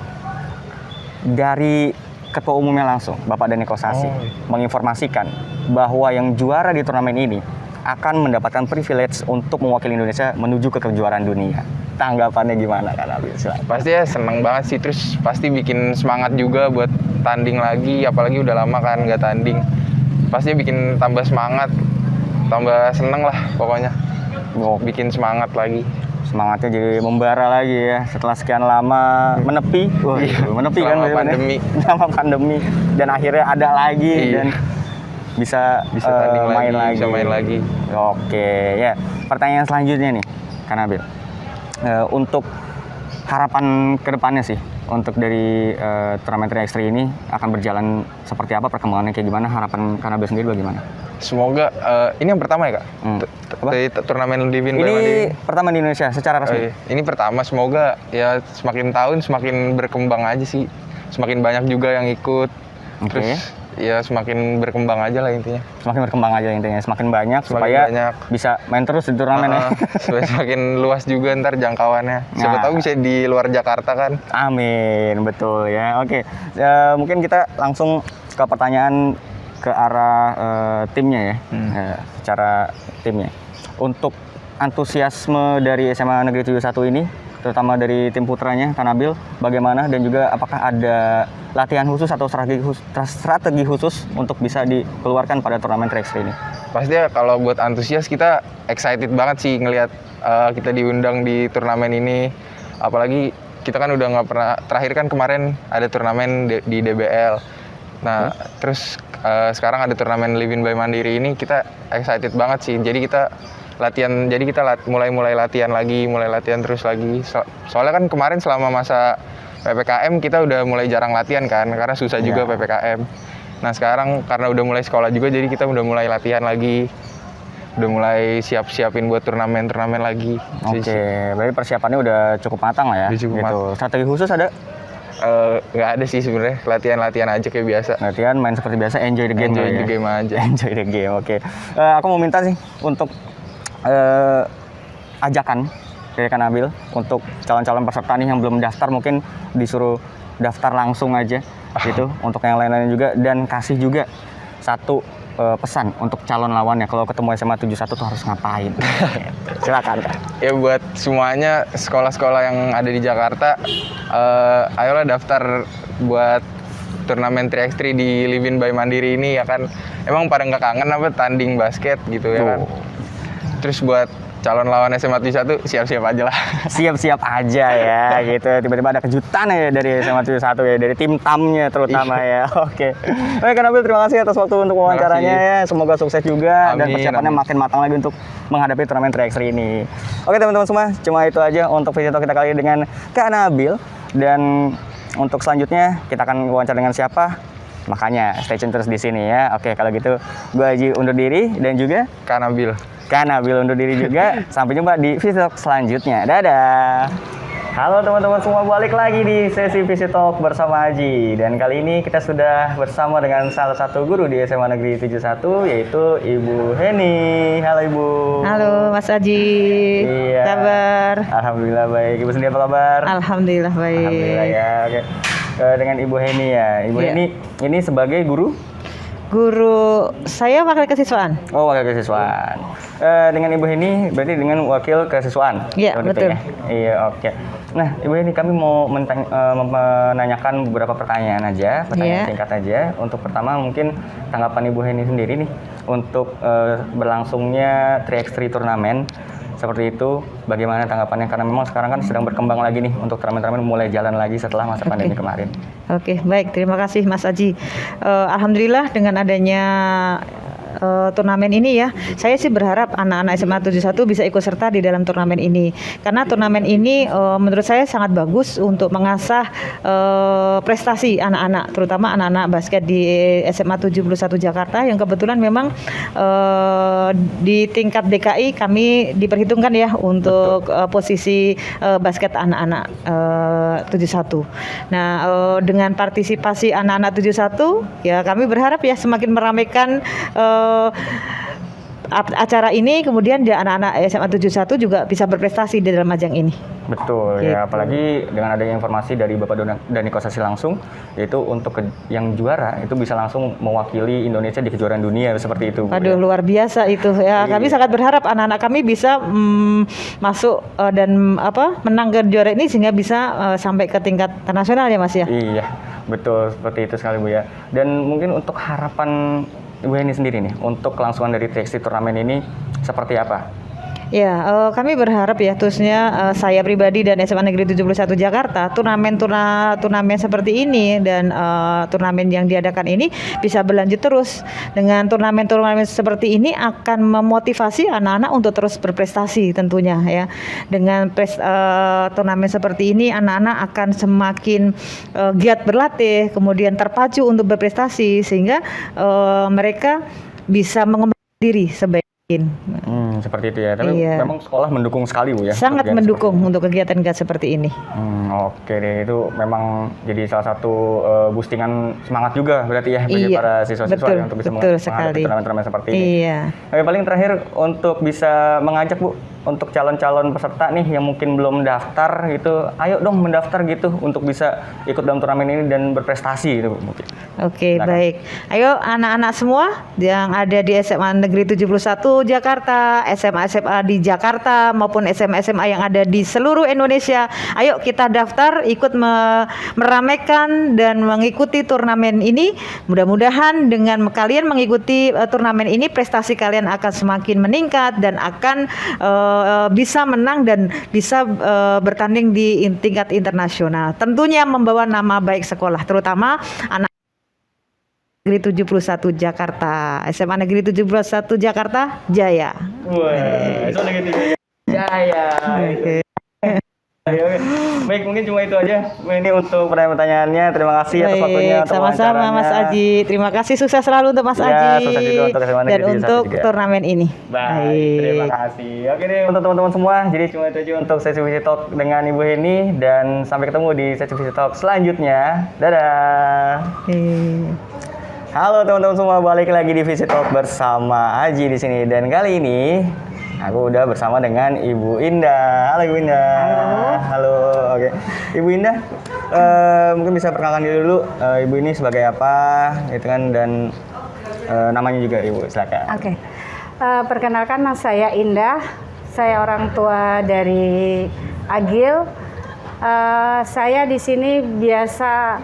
dari Ketua Umumnya langsung, Bapak Dani Kosasi, menginformasikan bahwa yang juara di turnamen ini akan mendapatkan privilege untuk mewakili Indonesia menuju ke kejuaraan dunia. Tanggapannya gimana Kak Nabil? Silakan. Pasti ya seneng banget sih, terus pasti bikin semangat juga buat tanding lagi, apalagi udah lama kan nggak tanding. Pasti bikin tambah semangat, tambah seneng lah pokoknya. Bikin semangat lagi. Semangatnya jadi membara lagi ya setelah sekian lama menepi. Wah, menepi kan Selama pandemi. Selama pandemi dan akhirnya ada lagi dan bisa tanding main lagi, lagi. bisa main lagi. Oke, ya. Pertanyaan selanjutnya nih, Kak Nabil. Untuk harapan kedepannya sih, untuk dari turnamen 3x3 ini akan berjalan seperti apa, perkembangannya kayak gimana, harapan Kak Nabil sendiri bagaimana? Semoga ini yang pertama ya Kak? Dari turnamen Livin by Mandiri. Ini pertama di Indonesia secara resmi. Iya. Ini pertama, semoga ya semakin tahun semakin berkembang aja sih. Semakin banyak juga yang ikut. Oke. Terus ya semakin berkembang aja lah intinya. Semakin berkembang aja intinya, semakin banyak Semakin supaya banyak. bisa main terus di turnamen ya. Supaya semakin luas juga ntar jangkauannya. Siapa Nah. tahu bisa di luar Jakarta kan. Amin, betul ya. Oke, mungkin kita langsung ke pertanyaan ke arah timnya ya, secara timnya. Untuk antusiasme dari SMA Negeri 71 ini, terutama dari tim putranya, Kak Nabil, bagaimana dan juga apakah ada latihan khusus atau strategi khusus untuk bisa dikeluarkan pada turnamen 3x3 ini? Pasti ya kalau buat antusias kita excited banget sih ngelihat kita diundang di turnamen ini. Apalagi kita kan udah nggak pernah, terakhir kan kemarin ada turnamen di DBL. Nah, terus sekarang ada turnamen Livin by Mandiri ini, kita excited banget sih. Jadi kita latihan, jadi kita mulai latihan lagi, mulai latihan terus lagi. Soalnya kan kemarin selama masa PPKM kita udah mulai jarang latihan kan, karena susah juga PPKM. Nah sekarang karena udah mulai sekolah juga, jadi kita udah mulai latihan lagi, udah mulai siapin buat turnamen lagi. Oke, berarti persiapannya udah cukup matang lah ya. Udah cukup gitu. Strategi khusus ada? Nggak ada sih sebenarnya, latihan aja kayak biasa. Latihan main seperti biasa, enjoy the game. Enjoy lah ya. the game aja. Enjoy the game, oke. Aku mau minta sih untuk ajakan dari Kak Nabil untuk calon-calon peserta nih yang belum daftar, mungkin disuruh daftar langsung aja gitu. Untuk yang lain-lain juga, dan kasih juga satu pesan untuk calon lawannya kalau ketemu SMA 71 tuh harus ngapain. Silakan Kak. Ya buat semuanya sekolah-sekolah yang ada di Jakarta, ayolah daftar buat turnamen 3x3 di Livin by Mandiri ini ya kan. Emang pada nggak kangen apa tanding basket gitu ya kan. Terus buat calon lawan SMA 71 siap-siap aja lah. Siap-siap aja ya gitu. Tiba-tiba ada kejutan ya dari SMA 71 ya, dari tim tamnya terutama ya. Oke. Baik Kak Nabil, terima kasih atas waktu untuk wawancaranya ya. Semoga sukses juga dan persiapannya makin matang lagi untuk menghadapi turnamen 3x3 ini. Oke teman-teman semua, cuma itu aja untuk Visitor kita kali ini dengan Kak Nabil, dan untuk selanjutnya kita akan wawancara dengan siapa? Makanya stay tune terus di sini ya. Oke, kalau gitu gue Haji undur diri dan juga Kak Nabil. Kak Nabil undur diri juga. Sampai jumpa di Visitor selanjutnya. Dadah. Halo teman-teman semua, balik lagi di sesi Visitor bersama Haji. Dan kali ini kita sudah bersama dengan salah satu guru di SMA Negeri 71, yaitu Ibu Heni. Halo Ibu. Halo Mas Aji. Iya. Kabar? Alhamdulillah baik. Ibu sendiri apa kabar? Alhamdulillah baik. Alhamdulillah ya. Oke. Dengan Ibu Heni ya. Ibu Iya. Heni ini sebagai guru? Guru saya wakil kesiswaan. Oh, wakil kesiswaan. Dengan Ibu Heni berarti dengan wakil kesiswaan. Iya, Seperti itu betul. ya? Iya, oke. Nah, Ibu Heni, kami mau menanyakan beberapa pertanyaan aja, pertanyaan Iya. singkat aja. Untuk pertama mungkin tanggapan Ibu Heni sendiri nih untuk berlangsungnya 3x3 turnamen Seperti itu, bagaimana tanggapannya? Karena memang sekarang kan sedang berkembang lagi nih untuk turnamen-turnamen mulai jalan lagi setelah masa pandemi kemarin. Oke, baik. Terima kasih Mas Aji. Alhamdulillah dengan adanya turnamen ini ya, saya sih berharap anak-anak SMA 71 bisa ikut serta di dalam turnamen ini. Karena turnamen ini menurut saya sangat bagus untuk mengasah prestasi anak-anak, terutama anak-anak basket di SMA 71 Jakarta yang kebetulan memang di tingkat DKI kami diperhitungkan ya untuk posisi basket anak-anak 71. Nah, dengan partisipasi anak-anak 71 ya kami berharap ya semakin meramaikan acara ini, kemudian di anak-anak SMA 71 juga bisa berprestasi di dalam ajang ini. Betul Gitu. ya, apalagi dengan adanya informasi dari Bapak Dani Kosasi langsung, yaitu untuk yang juara itu bisa langsung mewakili Indonesia di kejuaraan dunia seperti itu. Bu, Aduh, ya. luar biasa itu ya. Kami sangat berharap anak-anak kami bisa masuk dan menang kejuaraan ini sehingga bisa sampai ke tingkat internasional ya Mas ya. Iya, betul seperti itu sekali Bu ya. Dan mungkin untuk harapan Ibu Heni sendiri nih, untuk kelangsungan dari TXT turnamen ini seperti apa? Ya, kami berharap ya, khususnya saya pribadi dan SMA Negeri 71 Jakarta, turnamen seperti ini dan turnamen yang diadakan ini bisa berlanjut terus. Dengan turnamen-turnamen seperti ini akan memotivasi anak-anak untuk terus berprestasi tentunya ya. Dengan turnamen seperti ini anak-anak akan semakin giat berlatih, kemudian terpacu untuk berprestasi sehingga mereka bisa mengembangkan diri sebaik mungkin. Seperti itu ya. Tapi Iya. memang sekolah mendukung sekali Bu ya. Sangat kegiatan mendukung untuk kegiatan-kegiatan seperti ini. Oke deh, itu memang jadi salah satu boostingan semangat juga berarti ya bagi Iya, para siswa-siswa betul, yang untuk bisa betul menghadapi sekali. turnamen-turnamen seperti ini. Iya. Oke, paling terakhir untuk bisa mengajak Bu untuk calon-calon peserta nih yang mungkin belum daftar gitu, ayo dong mendaftar gitu untuk bisa ikut dalam turnamen ini dan berprestasi gitu Bu, mungkin. Oke, Silakan. baik. Ayo anak-anak semua yang ada di SMA Negeri 71 Jakarta, SMA-SMA di Jakarta maupun SMA-SMA yang ada di seluruh Indonesia, ayo kita daftar ikut meramaikan dan mengikuti turnamen ini. Mudah-mudahan dengan kalian mengikuti turnamen ini prestasi kalian akan semakin meningkat dan akan bisa menang dan bisa bertanding di tingkat internasional. Tentunya membawa nama baik sekolah, terutama anak Negeri 71 Jakarta, SMA Negeri 71 Jakarta Jaya. Wah, itu lagi tiga Jaya. Oke. Oke. Baik, mungkin cuma itu aja. Ini untuk pertanyaan-pertanyaannya. Terima kasih atas waktunya. Baik, untuk sama-sama wawancaranya. Mas Aji. Terima kasih, sukses selalu untuk Mas Ya, Aji sukses juga untuk SMA Negeri dan 71 untuk juga. turnamen ini. Baik, terima kasih. Oke deh untuk teman-teman semua. Jadi cuma itu aja untuk sesi Visi Talk dengan Ibu Heni dan sampai ketemu di sesi Visi Talk selanjutnya. Dadah. Oke. Halo teman-teman semua, balik lagi di Visi Talk bersama Aji di sini dan kali ini aku udah bersama dengan Ibu Indah. Halo Ibu Indah. Halo. Oke. Ibu Indah, mungkin bisa perkenalkan diri dulu. Ibu ini sebagai apa, gitu kan, dan namanya juga Ibu. Silakan. Oke. Perkenalkan, nama saya Indah. Saya orang tua dari Agil. Saya di sini biasa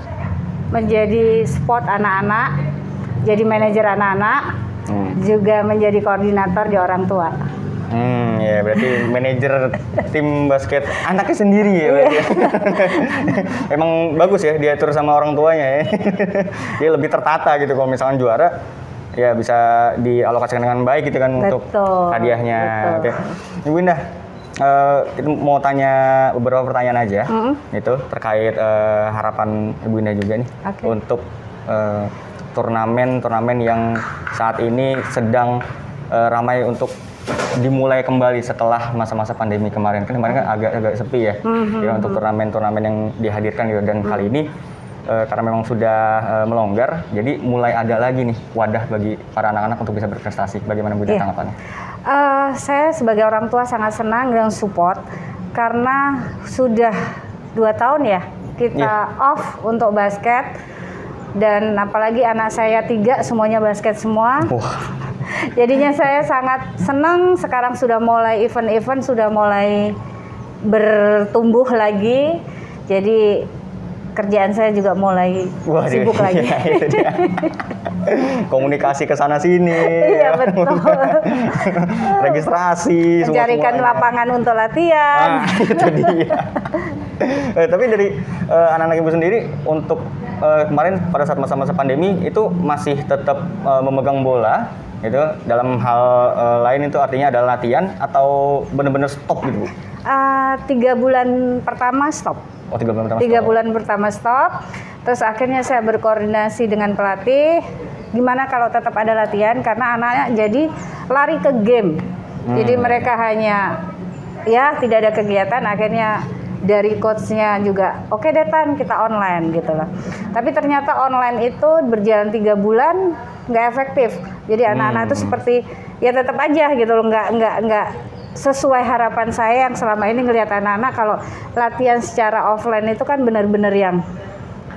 menjadi sport anak-anak, jadi manajer anak-anak, juga menjadi koordinator di orang tua. Ya berarti manajer tim basket anaknya sendiri ya berarti. Emang bagus ya diatur sama orang tuanya ya. Dia lebih tertata gitu kalau misalkan juara ya bisa dialokasikan dengan baik gitu kan untuk Betul, hadiahnya. betul. Oke. Ibu Indah, itu mau tanya beberapa pertanyaan aja itu terkait harapan Ibu Indah juga nih Oke. untuk turnamen yang saat ini sedang ramai untuk dimulai kembali setelah masa-masa pandemi kemarin. Kan kemarin kan agak sepi ya, ya untuk turnamen-turnamen yang dihadirkan gitu. Dan kali ini karena memang sudah melonggar, jadi mulai ada lagi nih wadah bagi para anak-anak untuk bisa berprestasi. Bagaimana Bu Indah tanggapannya? Saya sebagai orang tua sangat senang dan support karena sudah 2 tahun ya kita off untuk basket, dan apalagi anak saya 3 semuanya basket semua. Jadinya saya sangat senang sekarang sudah mulai event-event sudah mulai bertumbuh lagi. Jadi kerjaan saya juga mulai sibuk lagi. Itu dia. Komunikasi ke sana sini. Iya, betul. Registrasi Mencarikan semua-semuanya. lapangan untuk latihan. Nah, itu dia. Tapi dari anak-anak ibu sendiri untuk kemarin pada saat masa-masa pandemi itu masih tetap memegang bola gitu dalam hal lain itu artinya adalah latihan atau benar-benar stop gitu Bu? 3 bulan pertama stop. Oh 3 bulan pertama. 3 bulan pertama stop. Terus akhirnya saya berkoordinasi dengan pelatih. Gimana kalau tetap ada latihan karena anak-anak jadi lari ke game. Jadi mereka hanya ya tidak ada kegiatan. Akhirnya dari coachnya juga oke deh Tan kita online gitu loh. Tapi ternyata online itu berjalan 3 bulan nggak efektif. Jadi anak-anak itu seperti ya tetap aja gitu loh nggak sesuai harapan saya yang selama ini ngelihat anak-anak kalau latihan secara offline itu kan benar-benar yang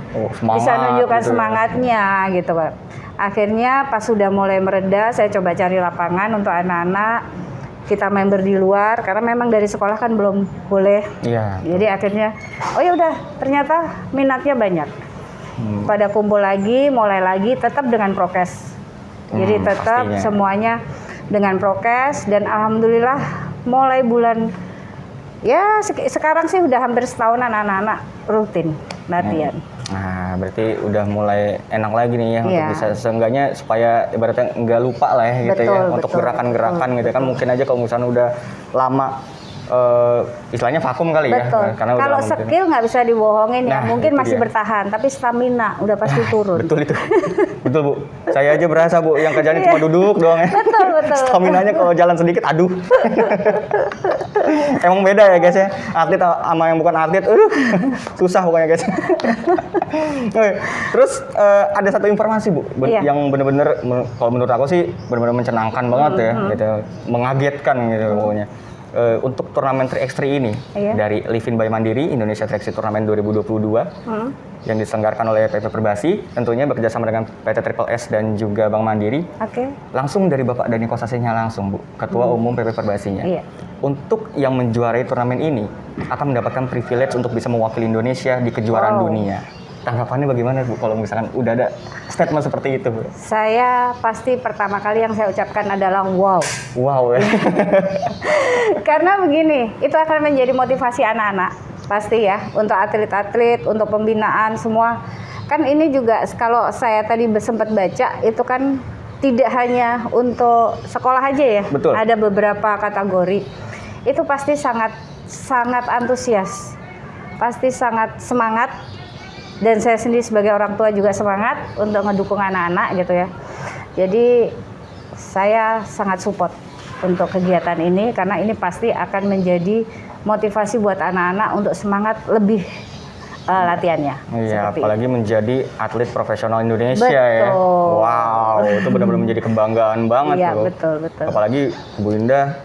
Semangat, bisa menunjukkan gitu. semangatnya gitu Pak. Akhirnya pas sudah mulai mereda saya coba cari lapangan untuk anak-anak kita member di luar karena memang dari sekolah kan belum boleh. Iya. Jadi akhirnya oh ya udah ternyata minatnya banyak. Pada kumpul lagi, mulai lagi tetap dengan prokes. Jadi tetap pastinya. semuanya dengan prokes dan alhamdulillah mulai bulan ya sekarang sih udah hampir setahunan anak-anak rutin latihan. Nah, berarti udah mulai enak lagi nih ya untuk Iya. bisa seenggaknya supaya ibaratnya nggak lupa lah ya gitu Betul, ya untuk betul, gerakan-gerakan gitu kan mungkin aja kalau misalnya udah lama istilahnya vakum kali ya Betul. karena udah Kalau lama gitu. skill nggak bisa dibohongin ya, Nah, mungkin itu masih dia. bertahan, tapi stamina udah pasti turun. Betul itu. Betul Bu. Saya aja berasa Bu yang kerjanya cuma duduk doang ya. Betul, betul. Staminanya kalau jalan sedikit aduh. Emang beda ya guys ya. Atlet sama yang bukan atlet, susah pokoknya guys. Oke, terus ada satu informasi Bu Iya. yang benar-benar kalau menurut aku sih benar-benar mencenangkan banget ya, gitu. Mengagetkan gitu pokoknya. Untuk turnamen 3x3 ini Iya. dari Livin by Mandiri Indonesia 3x3 Turnamen 2022 yang diselenggarakan oleh PP Perbasi tentunya bekerjasama dengan PT Triple S dan juga Bank Mandiri Oke. langsung dari Bapak Dani Kosasihnya langsung Bu, Ketua Umum PP Perbasinya. Iya. Untuk yang menjuarai turnamen ini akan mendapatkan privilege untuk bisa mewakili Indonesia di kejuaraan Wow. dunia. Tanggapannya bagaimana Bu kalau misalkan udah ada statement seperti itu Bu? Saya pasti pertama kali yang saya ucapkan adalah wow. Wow ya. Karena begini, itu akan menjadi motivasi anak-anak pasti ya untuk atlet-atlet, untuk pembinaan semua. Kan ini juga kalau saya tadi sempat baca itu kan tidak hanya untuk sekolah aja ya. Betul. Ada beberapa kategori. Itu pasti sangat antusias. Pasti sangat semangat. Dan saya sendiri sebagai orang tua juga semangat untuk ngedukung anak-anak gitu ya. Jadi saya sangat support untuk kegiatan ini karena ini pasti akan menjadi motivasi buat anak-anak untuk semangat lebih latihannya. Iya, Seperti apalagi menjadi atlet profesional Indonesia ya. Betul. Wow, itu benar-benar menjadi kebanggaan banget Iya, loh. betul. Apalagi Bu Indah,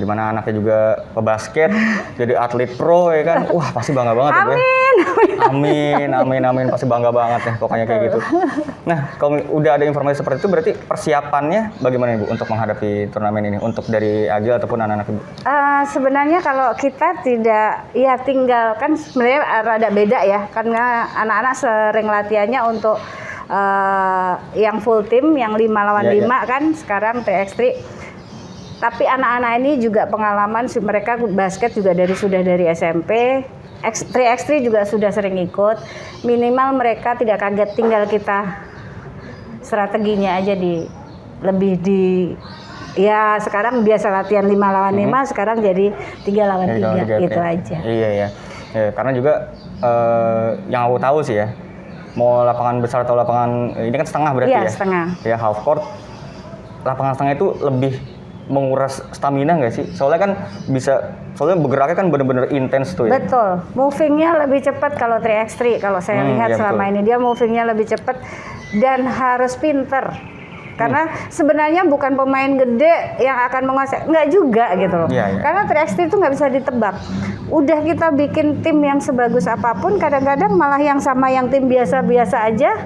di mana anaknya juga pebasket, jadi atlet pro ya kan. Wah, pasti bangga banget ya Bu. Amin, pasti bangga banget ya pokoknya kayak gitu. Nah, kalau udah ada informasi seperti itu berarti persiapannya bagaimana Bu untuk menghadapi turnamen ini untuk dari Agil ataupun anak-anak Ibu? Sebenarnya kalau kita tidak, ya tinggal kan sebenarnya rada beda ya, karena anak-anak sering latihannya untuk yang full team, yang 5 lawan 5 kan, sekarang 3x3. Tapi anak-anak ini juga pengalaman, mereka basket juga sudah dari SMP, 3x3 juga sudah sering ikut. Minimal mereka tidak kaget, tinggal kita strateginya aja ya sekarang biasa latihan 5 lawan 5, sekarang jadi 3 lawan 3 gitu aja. Iya ya. Karena juga yang aku tahu sih ya, mau lapangan besar atau lapangan ini kan setengah berarti Iya, ya. setengah. Ya half court. Lapangan setengah itu lebih menguras stamina nggak sih? Soalnya bergeraknya kan benar-benar intens tuh ya. Betul, movingnya lebih cepat kalau 3x3. Kalau saya lihat iya, selama betul. ini dia movingnya lebih cepat dan harus pinter. Karena sebenarnya bukan pemain gede yang akan menguasai, nggak juga gitu loh. Iya, iya. Karena 3x3 itu nggak bisa ditebak. Udah kita bikin tim yang sebagus apapun, kadang-kadang malah yang sama yang tim biasa-biasa aja,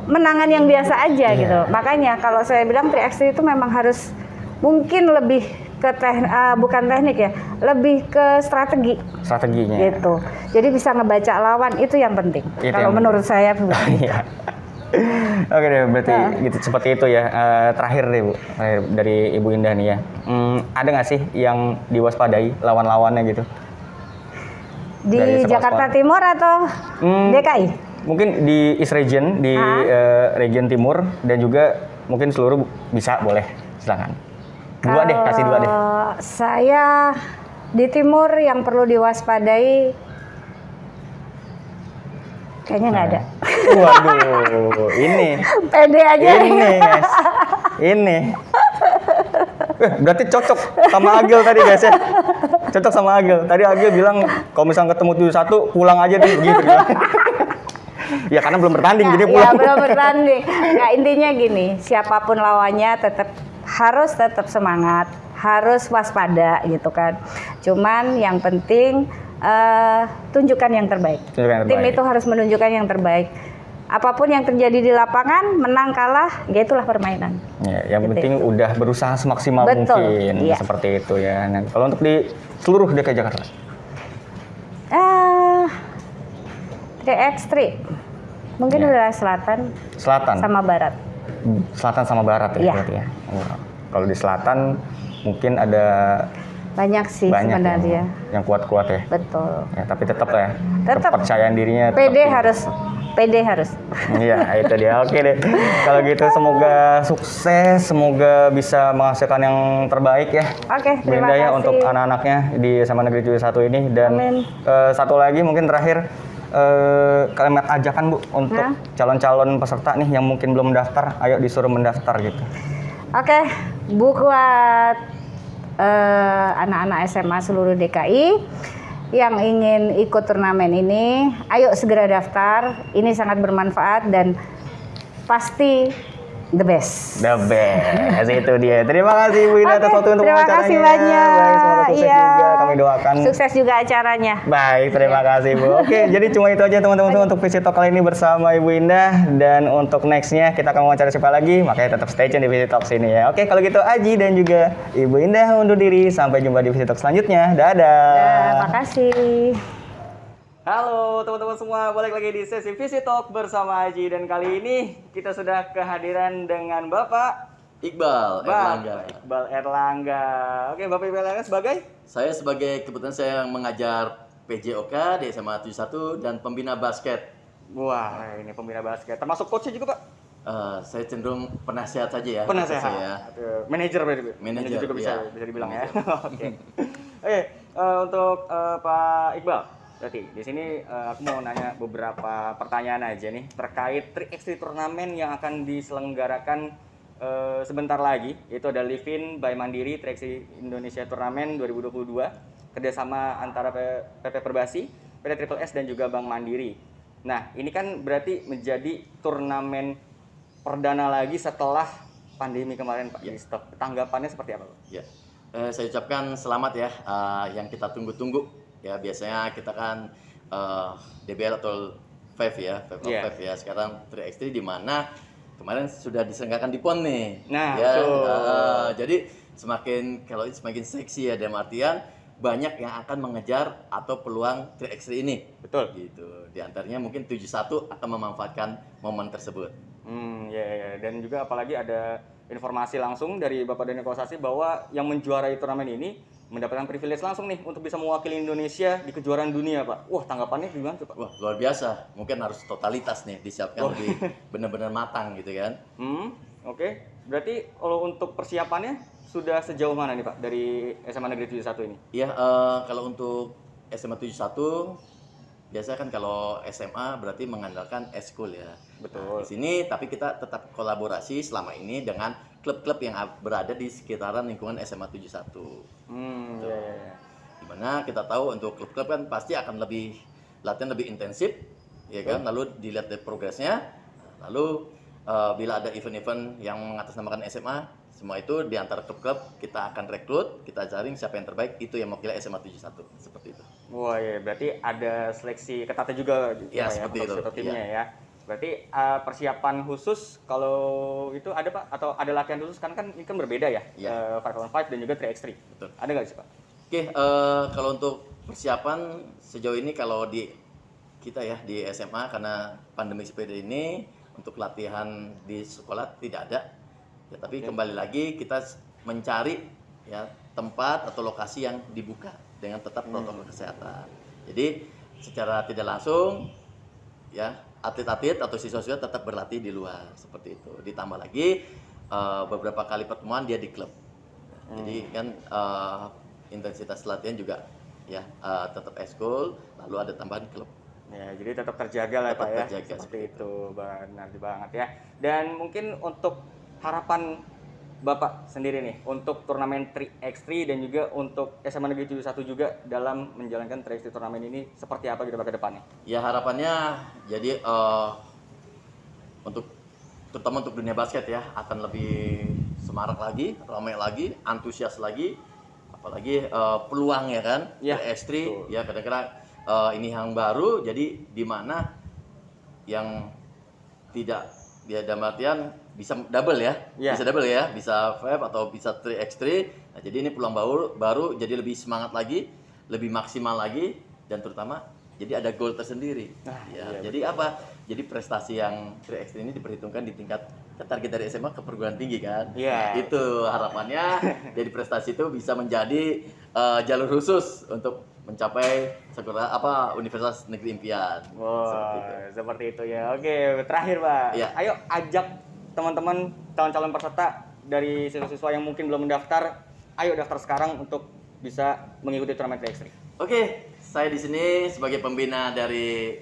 menangan yang biasa aja Iya. gitu. Makanya kalau saya bilang 3x3 itu memang harus mungkin lebih ke bukan teknik ya, lebih ke strategi Strateginya. gitu. Jadi bisa ngebaca lawan, itu yang penting. Itu Kalau yang menurut saya Iya. Oke deh, berarti gitu seperti itu ya. Terakhir deh Bu, terakhir dari Ibu Indah nih ya. Ada nggak sih yang diwaspadai lawan-lawannya gitu? Di Dari sepak Jakarta bola. Timur atau DKI? Mungkin di East Region, di region timur dan juga mungkin seluruh bisa boleh, silakan. Dua deh, kasih dua deh. Saya di timur yang perlu diwaspadai kayaknya nggak ada. Waduh, ini. Pede aja. Ini guys, ini. Berarti cocok sama Agil tadi guys ya. Cocok sama Agil. Tadi Agil bilang kalau misalnya ketemu 71 pulang aja tuh gitu. Ya karena belum bertanding jadi Ya pulang. belum bertanding. Nah intinya gini, siapapun lawannya harus tetap semangat, harus waspada gitu kan. Cuman yang penting tunjukkan yang terbaik. Tunjukkan yang Tim terbaik. itu harus menunjukkan yang terbaik. Apapun yang terjadi di lapangan, menang kalah, ya itulah permainan. Ya, yang Gitu. penting udah berusaha semaksimal Betul, mungkin iya. seperti itu ya. Nah, kalau untuk di seluruh DKI Jakarta. 3x3. Mungkin Ya. wilayah selatan Selatan. sama barat. Selatan sama barat ya Iya. berarti ya. Oh. Kalau di selatan mungkin ada Banyak sih banyak sebenarnya. yang kuat-kuat ya. Betul. Ya, tapi tetap ya. Tetap. Kepercayaan dirinya. tetap PD tinggi. harus. Iya, itu dia. Oke deh. Kalau gitu semoga sukses, semoga bisa menghasilkan yang terbaik ya. Oke, Bu terima Indah ya kasih. untuk anak-anaknya di SMA Negeri 71 ini dan Amin. satu lagi mungkin terakhir kalimat ajakan Bu untuk Nah. calon-calon peserta nih yang mungkin belum daftar, ayo disuruh mendaftar gitu. Oke, buat anak-anak SMA seluruh DKI yang ingin ikut turnamen ini, ayo segera daftar. Ini sangat bermanfaat dan pasti the best. The best, itu dia. Terima kasih Bu Indah atas Oke, waktu untuk terima wawancaranya. kasih banyak. Baik, semoga sukses Iya. juga. Kami doakan. Sukses juga acaranya. Baik, terima kasih Bu. Oke, jadi cuma itu aja teman-teman semua untuk Visit Talk kali ini bersama Ibu Indah. Dan untuk nextnya kita akan wawancara siapa lagi, makanya tetap stay tune di Visit Talk sini ya. Oke, kalau gitu Aji dan juga Ibu Indah undur diri. Sampai jumpa di Visit Talk selanjutnya. Dadah. Terima kasih. Halo teman-teman semua, balik lagi di sesi Visit Talk bersama Aji. Dan kali ini kita sudah kehadiran dengan Bapak Iqbal Erlangga. Iqbal Erlangga. Oke, Bapak Iqbal Erlangga sebagai? Saya sebagai kebetulan saya mengajar PJOK di SMA 71 dan pembina basket. Wah, ini pembina basket. Termasuk coachnya juga Pak? Saya cenderung penasihat saja ya. Penasehat. Saya. Manajer berarti. Manajer, juga bisa iya. bisa dibilang ya. Manajer. Oke. Oke, untuk Pak Iqbal. Berarti di sini aku mau nanya beberapa pertanyaan aja nih terkait 3x3 turnamen yang akan diselenggarakan sebentar lagi. Itu ada Livin by Mandiri 3x3 Indonesia Turnamen 2022 kerjasama antara PP Perbasi, PT Triple S dan juga Bank Mandiri. Nah, ini kan berarti menjadi turnamen perdana lagi setelah pandemi kemarin Pak, di stop. Tanggapannya seperti apa Pak? Ya. Saya ucapkan selamat ya yang kita tunggu-tunggu. Ya biasanya kita kan DBL atau 5 ya, 5 Iya. ya. Sekarang 3x3 di mana kemarin sudah diselenggarakan di PON nih. Nah, ya, betul. jadi semakin seksi ya dalam artian banyak yang akan mengejar atau peluang 3x3 ini. Betul. Gitu. Di antaranya mungkin 71 akan memanfaatkan momen tersebut. Ya. Dan juga apalagi ada informasi langsung dari Bapak Daniel Kosasi bahwa yang menjuarai turnamen ini mendapatkan privilege langsung nih untuk bisa mewakili Indonesia di kejuaraan dunia, Pak. Wah, tanggapannya gimana tuh, Pak? Wah, luar biasa. Mungkin harus totalitas nih, disiapkan lebih benar-benar matang gitu kan. Oke. Berarti kalau untuk persiapannya sudah sejauh mana nih, Pak, dari SMA Negeri 71 ini? Iya, kalau untuk SMA 71 biasanya kan kalau SMA berarti mengandalkan eskul ya. Betul. Nah, di sini tapi kita tetap kolaborasi selama ini dengan klub-klub yang berada di sekitaran lingkungan SMA 71. Ya. Dimana kita tahu untuk klub-klub kan pasti akan lebih latihan lebih intensif, ya kan? Lalu dilihat dari progresnya, lalu bila ada event-event yang mengatasnamakan SMA, semua itu di antara klub-klub kita akan rekrut, kita cari siapa yang terbaik, itu yang mewakili SMA 71, seperti itu. Wah, ya, berarti ada seleksi ketatnya juga Ya, seperti itu. untuk timnya Iya. ya. Berarti persiapan khusus kalau itu ada Pak atau ada latihan khusus kan ini kan berbeda ya. Iya. 5on5 dan juga 3x3. Betul. Ada nggak sih Pak? Oke, kalau untuk persiapan sejauh ini kalau di kita ya di SMA karena pandemi seperti ini untuk latihan di sekolah tidak ada. Ya, tapi kembali lagi kita mencari ya tempat atau lokasi yang dibuka dengan tetap protokol kesehatan. Jadi secara tidak langsung ya atlet-atlet atau siswa-siswa tetap berlatih di luar seperti itu. Ditambah lagi beberapa kali pertemuan dia di klub. Jadi kan intensitas latihan juga ya tetap ekskul, lalu ada tambahan klub. Ya, jadi tetap terjaga lah Tetap Pak ya. terjaga, Seperti itu, benar banget ya. Dan mungkin untuk harapan Bapak sendiri nih untuk turnamen 3x3 dan juga untuk SMA Negeri 71 juga dalam menjalankan 3x3 turnamen ini seperti apa gitu Pak ke depannya? Ya harapannya jadi untuk terutama untuk dunia basket ya akan lebih semarak lagi, ramai lagi, antusias lagi, apalagi peluang ya kan, Ya, 3x3 betul. ya kadang-kadang ini yang baru, jadi di mana yang tidak dia dalam artian bisa double ya, Ya. bisa double ya, bisa 5 atau bisa 3x3. Nah, jadi ini peluang baru jadi lebih semangat lagi, lebih maksimal lagi, dan terutama jadi ada goal tersendiri. Nah, Ya, iya, jadi apa? Jadi prestasi yang 3x3 ini diperhitungkan di tingkat target dari SMA ke perguruan tinggi kan? Iya. Itu harapannya. Jadi prestasi itu bisa menjadi jalur khusus untuk mencapai Universitas Negeri Impian. Wow, seperti itu ya. Oke, terakhir Pak. Iya. Ayo ajak teman-teman calon-calon peserta dari siswa-siswa yang mungkin belum mendaftar, ayo daftar sekarang untuk bisa mengikuti turnamen 3x3. Oke, saya di sini sebagai pembina dari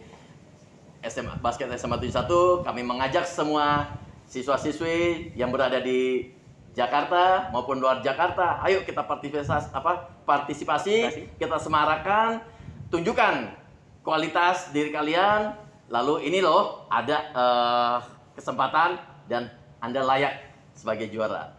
SMA Basket SMA 71, kami mengajak semua siswa-siswi yang berada di Jakarta maupun luar Jakarta, ayo kita partisipasi, kita semarakan, tunjukkan kualitas diri kalian, lalu ini loh ada kesempatan dan Anda layak sebagai juara.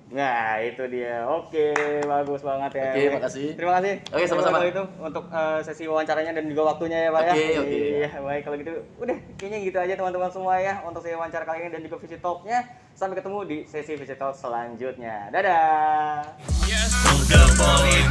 Nah, itu dia. Oke, bagus banget ya. Oke, makasih. Terima kasih. Oke, sama-sama. Kalau itu untuk sesi wawancaranya dan juga waktunya ya, Pak ya. Oke. Iya, baik kalau gitu. Udah, kayaknya gitu aja teman-teman semua ya untuk sesi wawancara kali ini dan juga visit talk-nya. Sampai ketemu di sesi visit talk selanjutnya. Dadah. Yes, put the ball in